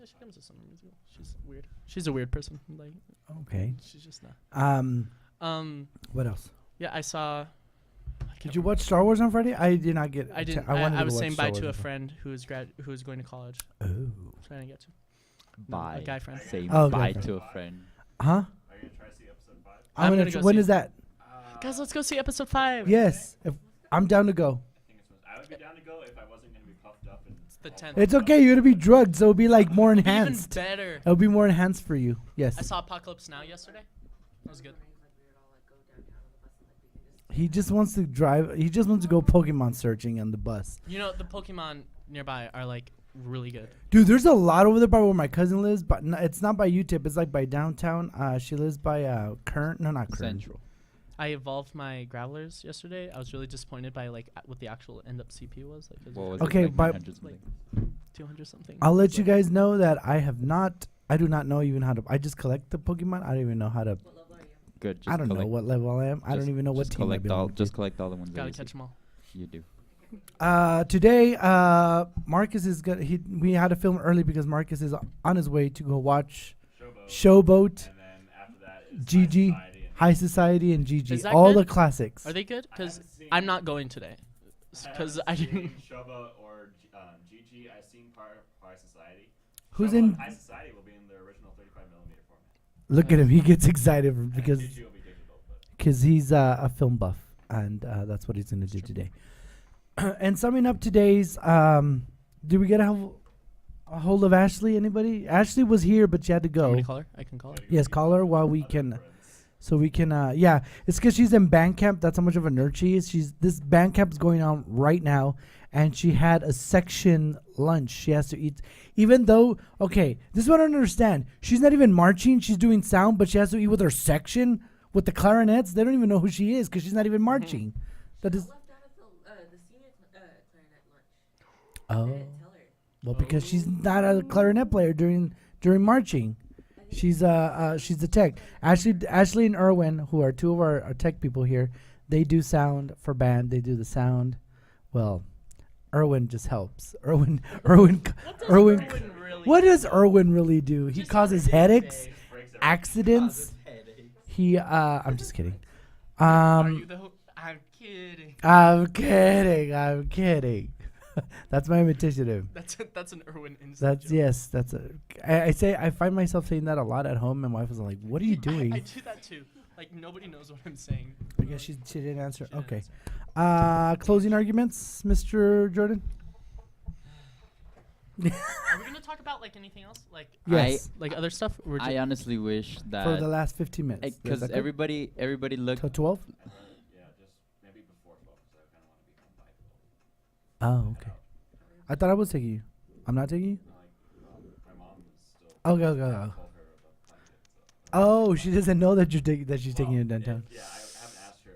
she comes to summer musical. She's weird. She's a weird person. Like Okay. she's just not. What else? Yeah, I saw. Did you watch Star Wars on Friday? I did not get. I didn't. wanted I to was watch saying Star bye Wars to a on Friday. friend who is going to college. Oh. Trying to get to. No, bye. a guy friend. Say Oh, bye guy to a friend. Huh? Are you gonna try to see episode 5? I'm gonna go When see is it. that? Guys, let's go see episode 5. Yes. If I'm down to go. I would be down to go if I wasn't gonna be puffed up and. It's the 10th. It's okay. You're gonna be drugged, so it'll be like more It'd be even enhanced. better. It'll be more enhanced for you. Yes. I saw Apocalypse Now yesterday. That was good. He just wants to drive. He just wants to go Pokemon searching on the bus. You know, the Pokemon nearby are like really good. Dude, there's a lot over there by where my cousin lives, but it's not by UTIP. It's like by downtown. She lives by Kern. No, not Kern. Central. I evolved my Growlers yesterday. I was really disappointed by like what the actual end up CP was. Like, it What was was Okay, it, like but- 900 something? 200 something. I'll let It's you like- guys know that I do not know even how to. I just collect the Pokemon. I don't even know how to. Good. Just I don't know collect- what level I am. I don't just- even know what just team I collect belong all. to. Just collect all the ones. Gotta that catch them all. you do. Today, Marcus is gonna. We had to film early because Marcus is on his way to go watch Showboat, And then after that is GG, High Society and High Society, and Is GG. that All good? the classics. Are they good? I Because haven't seen- I'm not going today. Because I haven't didn't. seen Shova or GG. I've seen part of High Society. Who's Shova in? and High Society will be in the original 35mm format. Look at him. He gets excited And because GG will be digital. But he's a film buff, and that's what he's gonna do today. And summing up today's, did we get a hold of Ashley? Anybody? Ashley was here, but she had to Do you want go. me to call her? I can call her. Yes, call her while we other can. friends. So we can, yeah, it's because she's in band camp. That's how much of a nerd she is. This band camp is going on right now, and she had a section lunch. She has to eat, even though, okay, this is what I don't understand. She's not even marching. She's doing sound, but she has to eat with her section with the clarinets. They don't even know who she is because she's not even marching. That is, left out of the senior clarinet lunch. oh, Didn't tell her. well, because she's not a clarinet player during marching. She's the tech. Ashley and Erwin, who are two of our tech people here, they do sound for band. They do the sound. Well, Erwin just helps. Erwin. Really What does Erwin really do? He Just causes on a headaches, day. Breaks everything. accidents. He. I'm just kidding. Are you the I'm kidding. I'm kidding. That's my imitation of him. That's an Irwin inside That's joke. yes. That's a. I find myself saying that a lot at home. And my wife is like, "What are you doing?" I do that too. Like nobody knows what I'm saying. I guess she didn't answer. She didn't Okay. answer. Closing arguments, Mr. Jordan. Are we gonna talk about like anything else? Like Yes. like other stuff? Or I honestly wish For that the last 15 minutes. Is because that good? everybody looked. Till 12. Yeah, just maybe before 12, because I kind of want to become bi 12. Oh, okay. I thought I was taking you. I'm not taking you. My mom is still. Okay. I told her about planning it, so. Oh, she doesn't know that she's taking you Well, downtown. Yeah, I haven't asked her.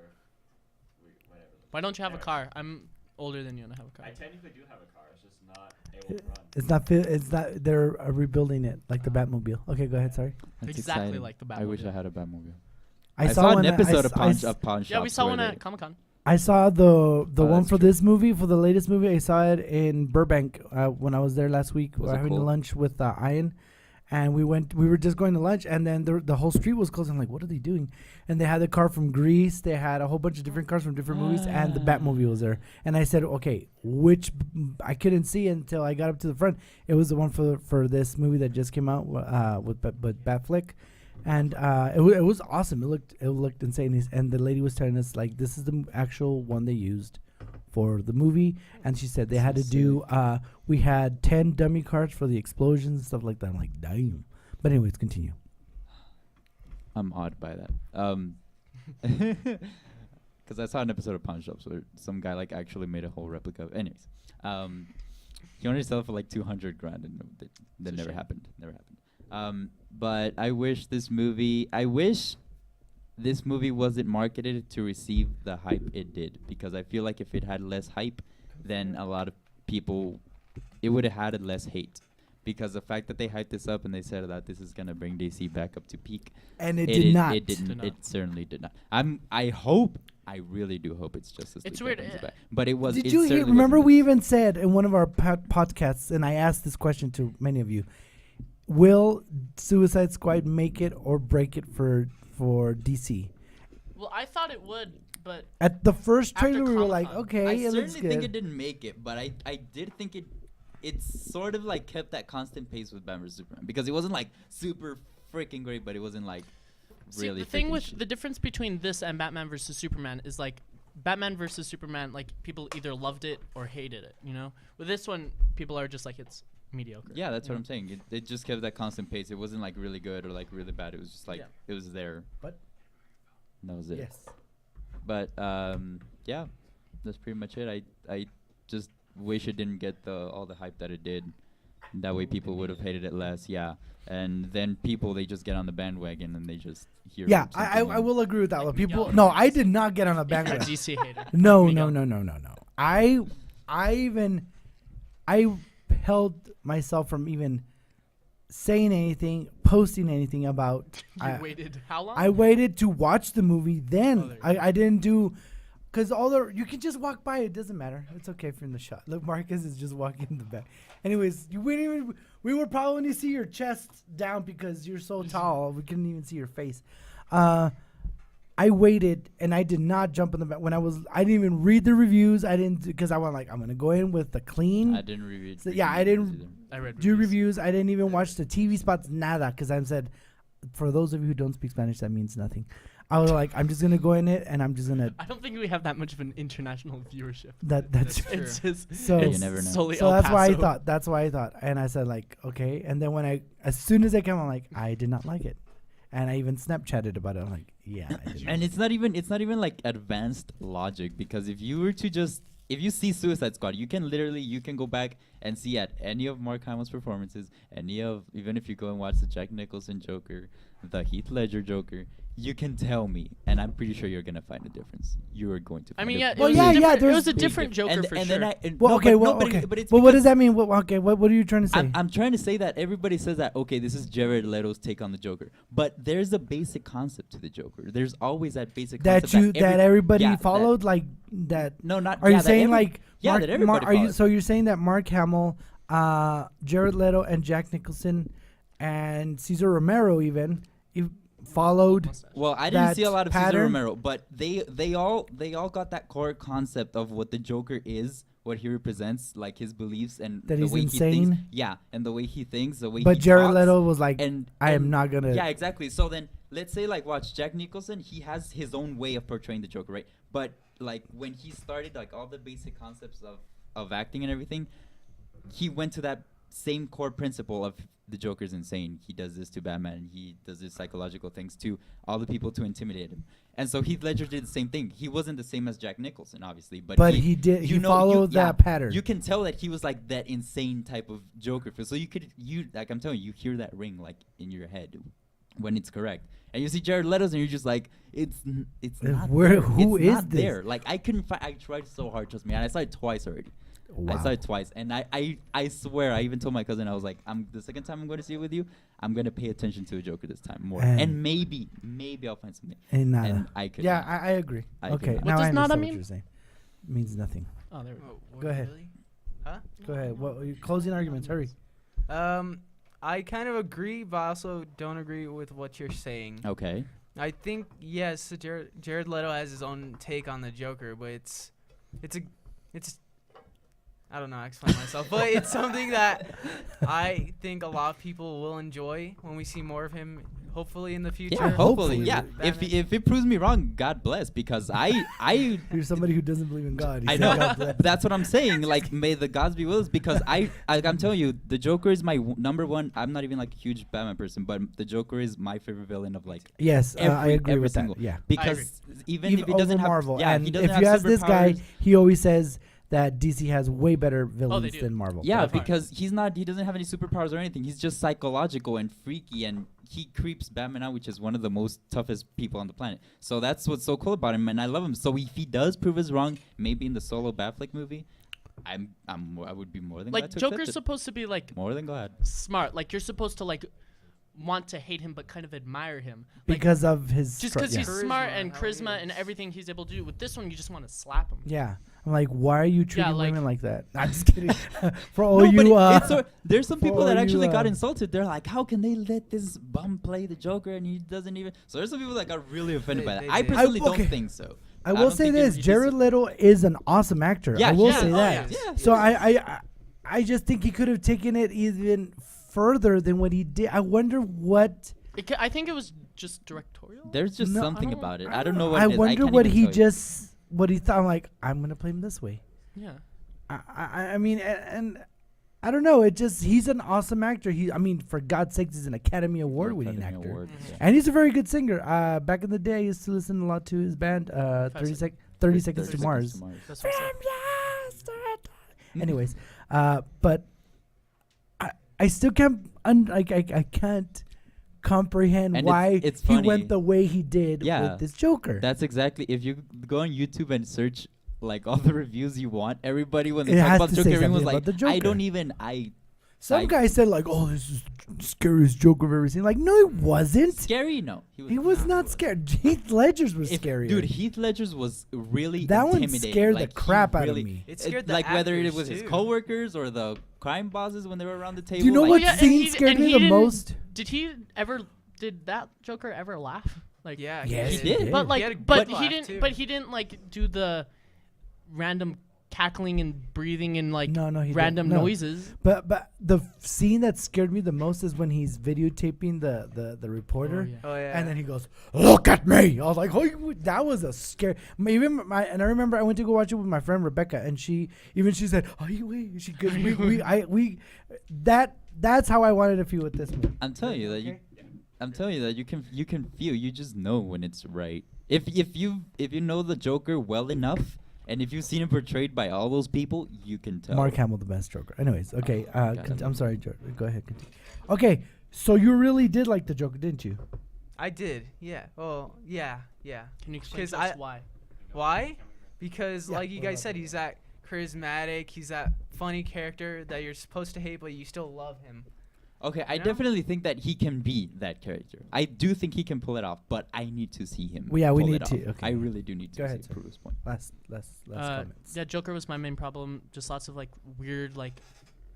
Whatever. why don't you have a Whatever. car? I'm older than you and I have a car. I technically do have a car. It's just not able to run. It's not. It's not. They're rebuilding it like the Batmobile. Okay, go ahead. Sorry. That's Exactly exciting. like the I wish I Batmobile. had a Batmobile. I saw an one- episode s- of Pawn Shop. Yeah, we saw one at Comic Con. I saw the Oh, one that's for true. this movie, for the latest movie. I saw it in Burbank when I was there last week. We Was were it having cool? lunch with Ian, and we were just going to lunch, and then the whole street was closed. I'm like, what are they doing? And they had the car from Grease. They had a whole bunch of different cars from different movies, and the Batmobile was there. And I said, okay, I couldn't see until I got up to the front. It was the one for this movie that just came out with Batflick. And it was awesome. It looked insane. And the lady was telling us like this is the actual one they used for the movie. And she said they had to do. We had 10 dummy cars for the explosions and stuff like that. I'm like, damn. But anyways, continue. I'm awed by that. Because I saw an episode of Pawn Shops where some guy like actually made a whole replica. Anyways, he wanted to sell it for like 200 grand, and that a never shame. happened. Never happened. But I wish this movie. Wasn't marketed to receive the hype it did, because I feel like if it had less hype, then a lot of people, it would have had less hate. Because the fact that they hyped this up and they said that this is gonna bring DC back up to peak, And it did not. It didn't. Did not. It certainly did not. I really do hope it's Justice League. It's that weird, brings it eh, back. But it was. Did it you hear? certainly Remember, wasn't we this. even said in one of our podcasts, and I asked this question to many of you: will Suicide Squad make it or break it for DC? Well, I thought it would, but At the first After trailer, we were like, Comic-Con. okay, I it looks certainly good. think it didn't make it, but I did think it's sort of like kept that constant pace with Batman vs Superman, because it wasn't like super freaking great, but it wasn't like see, really. the thing freaking with shit. the difference between this and Batman versus Superman is like Batman versus Superman, like people either loved it or hated it. You know, with this one, people are just like it's mediocre. Yeah, that's you what know? I'm saying. It just kept that constant pace. It wasn't like really good or like really bad. It was just like Yeah. it was there. But- And that was it. Yes. But yeah, that's pretty much it. I just wish it didn't get all the hype that it did, That way, people would have hated it less. Yeah, and then people they just get on the bandwagon and they just hear. Yeah, I something and- will agree with that. Like Like people, Miguel. no, I did not get on a bandwagon. DC hater. No, Miguel. no. I held myself from even saying anything, posting anything about. You waited how long? I waited to watch the movie. Then Oh, there you I didn't do, because you can just walk by. It doesn't matter. It's okay from the shot. Look, Marcus is just walking in the back. Anyways, you wouldn't even. We would probably only see your chest down because you're so tall. We couldn't even see your face. I waited and I did not jump in the back when I didn't even read the reviews. I didn't because I went like I'm gonna go in with the clean. I didn't review it. So, yeah, I didn't either. I read do reviews. I didn't even watch the TV spots, nada, because I said, for those of you who don't speak Spanish, that means nothing. I was like, I'm just gonna go in it, and I'm just gonna. I don't think we have that much of an international viewership. That's True. It's just so. Yeah, you it's never know. solely So El that's why I Paso. thought. That's why I thought, and I said like, okay. And then as soon as I came, I'm like, I did not like it, and I even Snapchatted about it. I'm like, yeah. I did not. And it's not even like advanced logic, because if you were to just if you see Suicide Squad, you can go back and see at any of Mark Hamill's performances, even if you go and watch the Jack Nicholson Joker, the Heath Ledger Joker, you can tell me, and I'm pretty sure you're gonna find a difference. You are going to. I Find mean, a yeah, it Well, was yeah, a yeah, different, it there's was a big different difference. Joker for sure. Well, no, okay. but- Well, no, but okay. but it's Well, what because does that mean? Okay. What are you trying to say? I'm trying to say that everybody says that, okay, this is Jared Leto's take on the Joker, but there's a basic concept to the Joker. There's always that basic concept that everybody yeah, that- followed, like that. No, not. Are yeah, you that saying every- like yeah, Mark, that everybody are you? followed. So you're saying that Mark Hamill, Jared Leto, and Jack Nicholson, and Cesar Romero even followed. Well, I didn't see a that lot of Cesar pattern? Romero, but they all got that core concept of what the Joker is, what he represents, like his beliefs and That the he's way he thinks. insane? Yeah, and the way he thinks, the way But he Jared talks, Leto was like, and I am and- not gonna. Yeah, exactly. So then let's say like watch Jack Nicholson, he has his own way of portraying the Joker, right? But like when he started like all the basic concepts of acting and everything, he went to that same core principle of the Joker's insane. He does this to Batman. He does this psychological things to all the people to intimidate him. And so Heath Ledger did the same thing. He wasn't the same as Jack Nicholson, obviously, but he did. He you know, followed yeah, that pattern. You can tell that he was like that insane type of Joker. So like I'm telling you, you hear that ring like in your head when it's correct. And you see Jared Leto's and you're just like, it's not where- there. who It's is not this? there. Like I couldn't find. I tried so hard, trust me. And I saw it twice already. I saw it twice, and I swear I even told my cousin, I was like, the second time I'm going to see it with you, I'm going to pay attention to the Joker this time more, and maybe I'll find something. And nada. And I could. Yeah, not. I agree. I Okay, could not. now What I does nada understand mean? what you're saying. It means nothing. Oh, there we go. Go ahead. Really? Huh? Go ahead. What your closing arguments? Hurry. I kind of agree, but I also don't agree with what you're saying. Okay. I think yes, Jared Leto has his own take on the Joker, but it's I don't know how to explain myself, but it's something that I think a lot of people will enjoy when we see more of him, hopefully in the future. Yeah, hopefully. hopefully. Yeah. If it proves me wrong, God bless, because I You're somebody who doesn't believe in God. You I say know. God bless. That's what I'm saying. Like, may the gods be with us, because I'm telling you, the Joker is my number one. I'm not even like a huge Batman person, but the Joker is my favorite villain of like Yes, I agree every with that. single. Yeah. Because even if he over doesn't have Marvel, yeah, and he doesn't if have you ask this guy, superpowers- he always says that DC has way better villains do. than Marvel. Yeah, By far. because he doesn't have any superpowers or anything. He's just psychological and freaky, and he creeps Batman out, which is one of the most toughest people on the planet. So that's what's so cool about him, and I love him. So if he does prove us wrong, maybe in the solo Batfleck movie, I would be more than Like glad to Joker's accept it. supposed to be like More than glad. smart. Like you're supposed to like want to hate him but kind of admire him. Like, because of his. just because yeah. he's smart Charisma, and how he charisma and is. everything he's able to do. With this one, you just want to slap him. Yeah. I'm like, why are you treating like- women like that? I'm just kidding. For all No, but you, it's there's some for people all that you, actually got insulted. They're like, how can they let this bum play the Joker and he doesn't even? So there's some people that got really offended by that. They I did. personally okay. don't think so. I will don't say think this: it Jared Leto is an awesome actor. Yeah, I will yeah, say oh, that. yeah. So I just think he could have taken it even further than what he did. I wonder what. I think it was just directorial. There's just No, something I don't- about it. I don't know what I it is. wonder can't what even he tell you. what he thought. I'm like, I'm gonna play him this way. Yeah. I mean, and I don't know. He's an awesome actor. I mean, for God's sakes, he's an Academy Award-winning Academy actor, Award, Mhm. yeah. and he's a very good singer. Back in the day, I used to listen a lot to his band, 30 Seconds 30 to Mars. That's what I'm saying. Anyways, but I still can't I can't comprehend And why it's he funny. went the way he did Yeah. with this Joker. That's exactly. If you go on YouTube and search like all the reviews you want, everybody when they It talk has about to Joker, say everyone was something like, about the I Joker. don't even. I Some like- guy said like, "Oh, this is the scariest Joker I've ever seen." Like, no, it wasn't. scary. No, He was not scared. Heath Ledger's was scary. Dude, Heath Ledger's was really That one intimidating. scared like, the he crap out of really- me. It scared the like whether it actors, was his too. coworkers or the crime bosses when they were around the table. Do you know like, what yeah, and scene he- scared and me he the didn't- most? Did that Joker ever laugh? Like, Yeah, Yes, he did. but He like, had a but good he laugh, didn't. too. But he didn't like do the random cackling and breathing and like No, he random didn't. No. noises. But the scene that scared me the most is when he's videotaping the reporter. Oh yeah. And then he goes, "Look at me!" I was like, "Oh, that was a scary." And I remember I went to go watch it with my friend Rebecca, and she said, "Oh, wait." She could that's how I wanted to feel with this movie. I'm telling you that you can feel. You just know when it's right. If you know the Joker well enough, and if you've seen him portrayed by all those people, you can tell. Mark Hamill, the best Joker. Anyways, okay. God. I'm sorry, go ahead. Continue. Okay, so you really did like the Joker, didn't you? I did. Yeah. Well, yeah. Can you explain 'Cause to us I- why? Why? Because Yeah, like you what guys about said, that? he's that charismatic. He's that funny character that you're supposed to hate, but you still love him. Okay, I You know? definitely think that he can be that character. I do think he can pull it off, but I need to see him. Well, yeah, we pull need it to- off. okay. I really do need Go to ahead, see sir. Bruce point. Last comments. Yeah, Joker was my main problem. Just lots of like weird like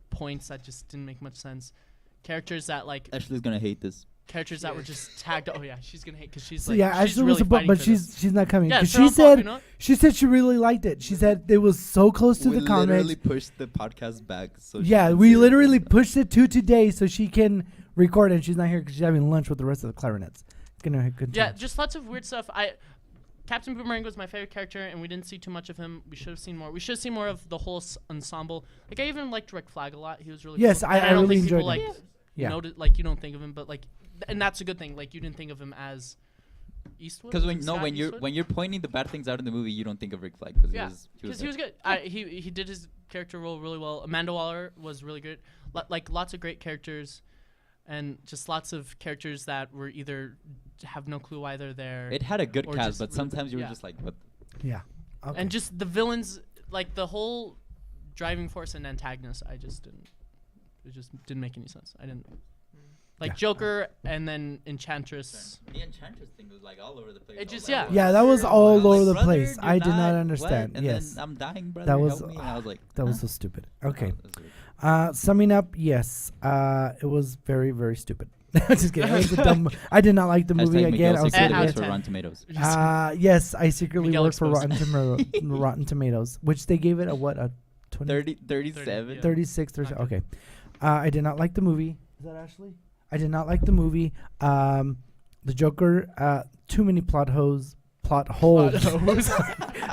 points that just didn't make much sense. Characters that like Ashley's gonna hate this. characters that were just tagged. Oh yeah, she's gonna hate because she's So like yeah, she's Ashley really was a book, fighting but for she's this. not coming. Yeah, 'Cause turn she off off, you said know? she said she really liked it. She said it was so close to the comics. pushed the podcast back. So she Yeah, can we say literally everything. pushed it to today so she can record, and she's not here because she's having lunch with the rest of the clarinets. Gonna continue. Yeah, just lots of weird stuff. Captain Boomerang was my favorite character, and we didn't see too much of him. We should have seen more. We should have seen more of the whole ensemble. Like I even liked Rick Flag a lot. He was really Yes, cool. I And don't really think people, enjoyed like him. Yeah. like you don't think of him, but like, and that's a good thing. Like you didn't think of him as Eastwood. Because Scott when Eastwood? you're pointing the bad things out in the movie, you don't think of Rick Flag because Yeah, he was because he was good. He did his character role really well. Amanda Waller was really good. Like lots of great characters, and just lots of characters that were either have no clue why they're there. It had a good Or cast, just but really- sometimes you were yeah. just like, what? Yeah. Okay. And just the villains, like the whole driving force and antagonist, it just didn't make any sense. I didn't like Yeah. Joker and then Enchantress. The Enchantress thing was like all over the place. It I was just- like, yeah. what? Yeah, that was I all was over like, the "Brother, place. you're I did not what?" understand. And Yes. then I'm dying, brother. That was- help me. And I was like, That was huh? so stupid. Okay. That was weird. Summing up, yes. It was very, very stupid. Just kidding. It was a dumb. I did not like the movie Hashtag again. Miguel I was secretly out works of for 10. Rotten Tomatoes. yes, I secretly Miguel work for exposed. Rotten Tomatoes, which they gave it a what, a 20, 37. yeah. 36, 30, Okay. okay. I did not like the movie. Is that Ashley? I did not like the movie. The Joker, too many plot holes.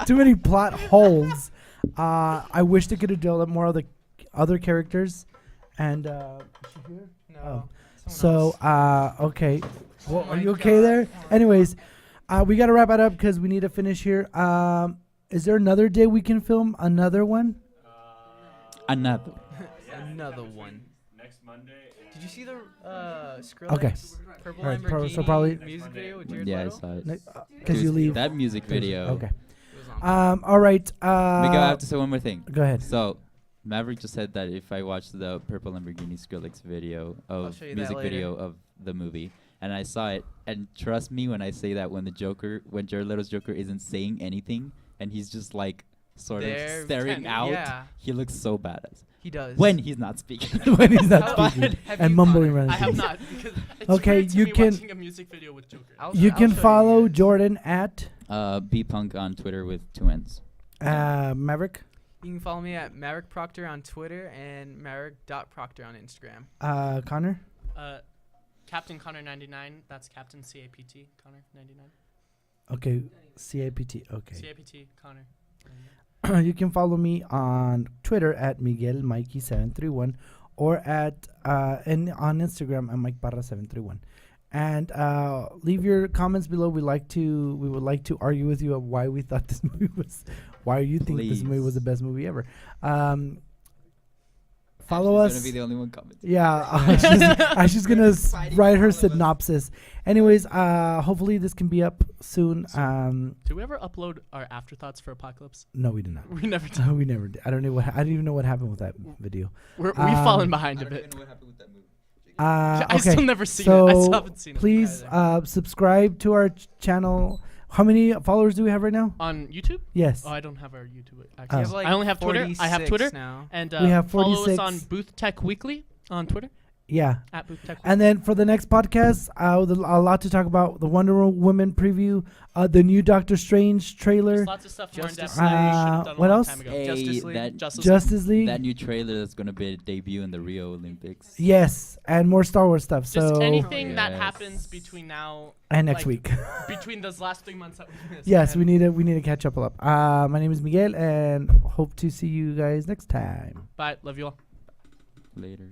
Too many plot holes. I wish they could have dealt with more of the other characters. And is she here? No. Oh. someone So, else. okay. Well, Oh are my you okay God. there? Anyways, we got to wrap it up because we need to finish here. Is there another day we can film another one? Another. Another one. Next Monday. Did you see the Skrillex Okay. Purple Alright, Lamborghini so probably- music video with Jared Yeah, I Leto? saw it. Because Dude, you leave. That music video. Okay. It was on. All right. Miguel, I have to say one more thing. Go ahead. So, Maverick just said that if I watch the Purple Lamborghini Skrillex video of show you that music later. video of the movie, and I saw it, and trust me when I say that when Jared Leto's Joker isn't saying anything, and he's just like sort There, of staring pretend- out, yeah. he looks so badass. He does. When he's not speaking. When he's not How- speaking have and you, mumbling Connor? around. I have his not because it's Okay, weird to you me can- watching a music video with Joker. You I'll can show follow you. Jordan at B-Punk on Twitter with 2 N's. Maverick. You can follow me at Maverick Proctor on Twitter and Maverick.Proctor on Instagram. Connor. Captain Connor 99. That's Captain CAPT Connor 99. Okay. CAPT. Okay. CAPT Connor. 99. You can follow me on Twitter at Miguel Mikey 731 or at and on Instagram at Mike Barra 731. And leave your comments below. We would like to argue with you of why we thought this movie was why you think this movie was the best movie ever. follow Ashley's us. gonna be the only one commenting. Yeah, she's gonna Fighting write for her all of us. synopsis. Anyways, hopefully this can be up soon. Do we ever upload our afterthoughts for Apocalypse? No, we did not. We never did. No, we never did. I don't know what. I don't even know what happened with that video. We've Um, fallen behind I a don't even bit. know what happened with that movie. I Okay. still never seen it. I still So haven't seen it. please subscribe to our channel. How many followers do we have right now? On YouTube? Yes. Oh, I don't have our YouTube. Oh. Actually, He has, like, I only have Twitter. I have 46 Twitter. now. And We have follow us 46. on Booth Tech Weekly on Twitter. Yeah. At Booth Tech Weekly. And then for the next podcast, a lot to talk about: the Wonder Woman preview, the new Doctor Strange trailer, There's lots of stuff more in depth Justice that we should have done a what long else? time ago. Hey, Justice League. that Justice League. that new trailer that's gonna be a debut in the Rio Olympics. Yes, and more Star Wars stuff. Just So anything that Yes. happens between now, and next like, week. between those last 3 months that we missed. Yes, and we need to catch up a lot. My name is Miguel, and hope to see you guys next time. Bye. Love you all. Later.